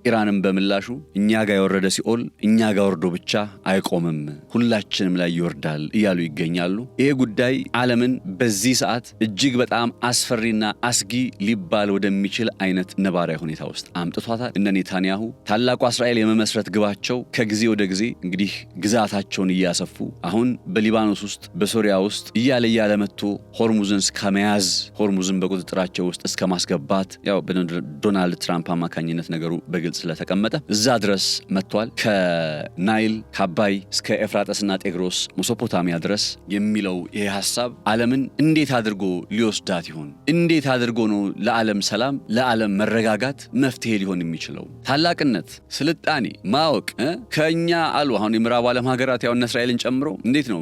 ኢራንም በምላሹ እኛ ጋር የወረደ ሲኦል እኛ ጋር ወርዶ ብቻ አይቆምም፣ ሁላችንም ላይ ይወርዳል እያሉ ይገኛሉ። ይሄ ጉዳይ ዓለምን በዚህ ሰዓት እጅግ በጣም አስፈሪና አስጊ ሊባል ወደሚችል አይነት ነባራዊ ሁኔታ ውስጥ አምጥቷታል። እነ ኔታንያሁ ታላቋ እስራኤል የመመስረት ግባቸው ከጊዜ ወደ ጊዜ እንግዲህ ግዛታቸውን እያሰፉ አሁን በሊባኖስ ውስጥ በሶሪያ ውስጥ እያለ መጥቶ ሆርሙዝን እስከመያዝ ሆርሙዝን በቁጥጥራቸው ውስጥ እስከ ማስገባት ያው በዶናልድ ትራምፕ አማካኝነት ነገሩ በግልጽ ስለተቀመጠ እዛ ድረስ መጥቷል። ከናይል ከአባይ እስከ ኤፍራጥስና ጤግሮስ ሜሶፖታሚያ ድረስ የሚለው ይሄ ሐሳብ ዓለምን እንዴት አድርጎ ሊወስዳት ይሆን? እንዴት አድርጎ ነው ለዓለም ሰላም ለዓለም መረጋጋት መፍትሄ ሊሆን የሚችለው? ታላቅነት፣ ስልጣኔ፣ ማወቅ ከኛ አሉ አሁን የምዕራብ ዓለም ሀገራት ያው እስራኤልን ጨምሮ እንዴት ነው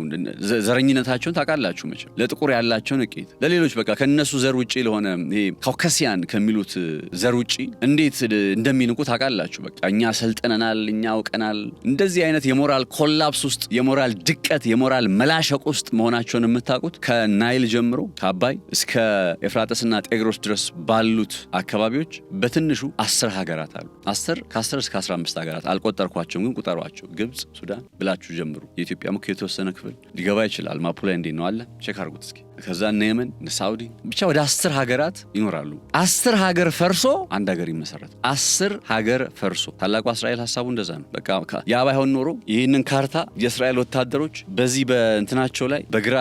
ዘረኝነታቸውን ታውቃላችሁ መቼም ለጥቁር ያላቸውን እቂት ለሌሎች በቃ ከነሱ ዘር ውጪ ለሆነ ይሄ ካውካሲያን ከሚሉት ዘር ውጪ እንዴት እንደሚንቁ ታውቃላችሁ። በቃ እኛ ሰልጥነናል፣ እኛ አውቀናል። እንደዚህ አይነት የሞራል ኮላፕስ ውስጥ የሞራል ድቀት የሞራል መላሸቅ ውስጥ መሆናቸውን የምታውቁት ከናይል ጀምሮ ከአባይ እስከ ኤፍራጥስና ጤግሮስ ድረስ ባሉት አካባቢዎች በትንሹ 10 ሀገራት አሉ። ከ10 እስከ 15 ሀገራት አልቆጠርኳቸውም፣ ግን ቁጠሯቸው። ግብጽ፣ ሱዳን ብላችሁ ጀምሩ። የኢትዮጵያ ሙክ የተወሰነ ክፍል ሊገባ ይችላል። ማፑ ላይ እንዴት ነው አለ ቼክ አድርጉት እስኪ። ከዛ እነ የመን እነ ሳውዲ ብቻ ወደ 10 ሀገራት ይኖራሉ። 10 ሀገር ፈርሶ አንድ ሀገር ይመሰረት። 10 ሀገር ፈርሶ ታላቋ እስራኤል ሐሳቡ እንደዛ ነው። በቃ ያ ባይሆን ኖሮ ይህንን ካርታ የእስራኤል ወታደሮች በዚህ በእንትናቸው ላይ በግራ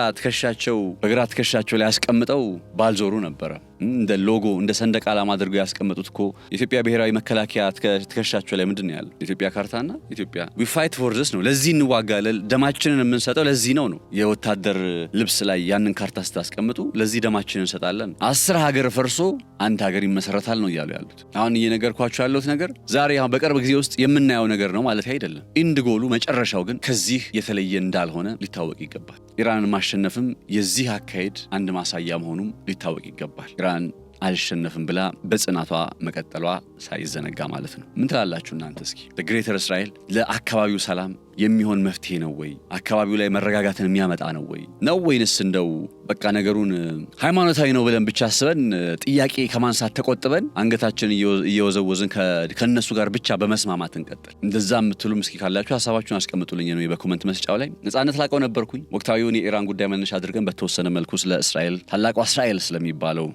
ትከሻቸው ላይ ያስቀምጠው ባልዞሩ ነበረ። እንደ ሎጎ እንደ ሰንደቅ ዓላማ አድርገው ያስቀመጡት እኮ የኢትዮጵያ ብሔራዊ መከላከያ ትከሻቸው ላይ ምንድን ነው ያለው? የኢትዮጵያ ካርታና ኢትዮጵያ we fight for this ነው። ለዚህ እንዋጋለን፣ ደማችንን የምንሰጠው ለዚህ ነው። የወታደር ልብስ ላይ ያንን ካርታ ስታስቀምጡ ለዚህ ደማችንን እንሰጣለን። 10 ሀገር ፈርሶ አንድ ሀገር ይመሰረታል ነው እያሉ ያሉት። አሁን እየነገርኳችሁ ያለሁት ነገር ዛሬ አሁን በቅርብ ጊዜ ውስጥ የምናየው ነገር ነው ማለት አይደለም። ኢንድ ጎሉ መጨረሻው ግን ከዚህ የተለየ እንዳልሆነ ሊታወቅ ይገባል። ኢራንን ማሸነፍም የዚህ አካሄድ አንድ ማሳያ መሆኑም ሊታወቅ ይገባል። ኢራን አልሸነፍም ብላ በጽናቷ መቀጠሏ ሳይዘነጋ ማለት ነው። ምን ትላላችሁ እናንተ? እስኪ በግሬተር እስራኤል ለአካባቢው ሰላም የሚሆን መፍትሄ ነው ወይ? አካባቢው ላይ መረጋጋትን የሚያመጣ ነው ወይ? ነው ወይንስ እንደው በቃ ነገሩን ሃይማኖታዊ ነው ብለን ብቻ አስበን ጥያቄ ከማንሳት ተቆጥበን አንገታችንን እየወዘወዝን ከነሱ ጋር ብቻ በመስማማት እንቀጥል? እንደዛ የምትሉም እስኪ ካላችሁ ሀሳባችሁን አስቀምጡልኝ ነው በኮመንት መስጫው ላይ። ነጻነት ላቀው ነበርኩኝ። ወቅታዊውን የኢራን ጉዳይ መነሻ አድርገን በተወሰነ መልኩ ስለ እስራኤል ታላቋ እስራኤል ስለሚባለው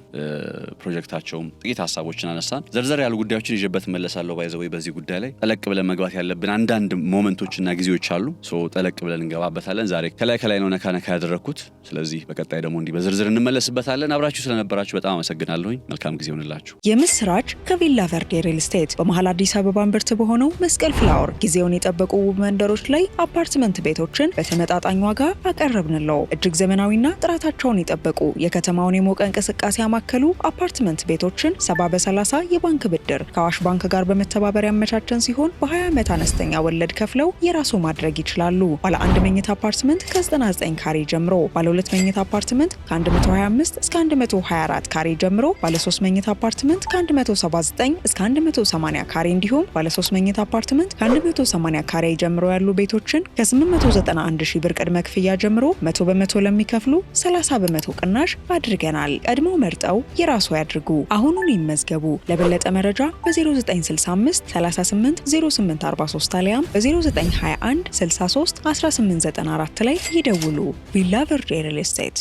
ፕሮጀክታቸውም ጥቂት ሀሳቦችን አነሳን። ዘርዘር ያሉ ጉዳዮችን ይዤበት መለሳለሁ። ባይዘው በዚህ ጉዳይ ላይ ጠለቅ ብለን መግባት ያለብን አንዳንድ ሞመንቶችና ጊዜዎች አሉ። ጠለቅ ብለን እንገባበታለን። ዛሬ ከላይ ነው ነካ ያደረኩት። ስለዚህ በቀጣይ ደግሞ እንዲህ በዝርዝር እንመለስበታለን። አብራችሁ ስለነበራችሁ በጣም አመሰግናለሁኝ። መልካም ጊዜ ይሁንላችሁ። የምስራች ከቪላ ቨርዴ ሪል ስቴት በመሃል አዲስ አበባ እምብርት በሆነው መስቀል ፍላወር ጊዜውን የጠበቁ ውብ መንደሮች ላይ አፓርትመንት ቤቶችን በተመጣጣኝ ዋጋ አቀረብንለው። እጅግ ዘመናዊና ጥራታቸውን የጠበቁ የከተማውን የሞቀ እንቅስቃሴ ያማከሉ አፓርትመንት ቤቶችን 70/30 የባንክ ብድር ከአዋሽ ባንክ ጋር በመተባበር ያመቻቸን ሲሆን በ20 ዓመት አነስተኛ ወለድ ከፍለው የራሱ ማድረግ ይችላሉ። ባለ 1 መኝታ አፓርትመንት ከ99 ካሬ ጀምሮ፣ ባለ 2 መኝታ አፓርትመንት ከ125 እስከ 124 ካሬ ጀምሮ፣ ባለ 3 መኝታ አፓርትመንት ከ179 እስከ 180 ካሬ እንዲሁም ባለ 3 መኝታ አፓርትመንት ከ180 ካሬ ጀምሮ ያሉ ቤቶችን ከ891 ሺህ ብር ቅድመ ክፍያ ጀምሮ 100 በመቶ ለሚከፍሉ 30 በመቶ ቅናሽ አድርገናል። ቀድሞ መርጠው የራሱ ያድርጉ። አሁኑን ይመዝገቡ። ለበለጠ መረጃ በ0965 38 0843 አሊያም በ0921 63 1894 ላይ ይደውሉ። ቪላ ቨርዴ ሪል ስቴት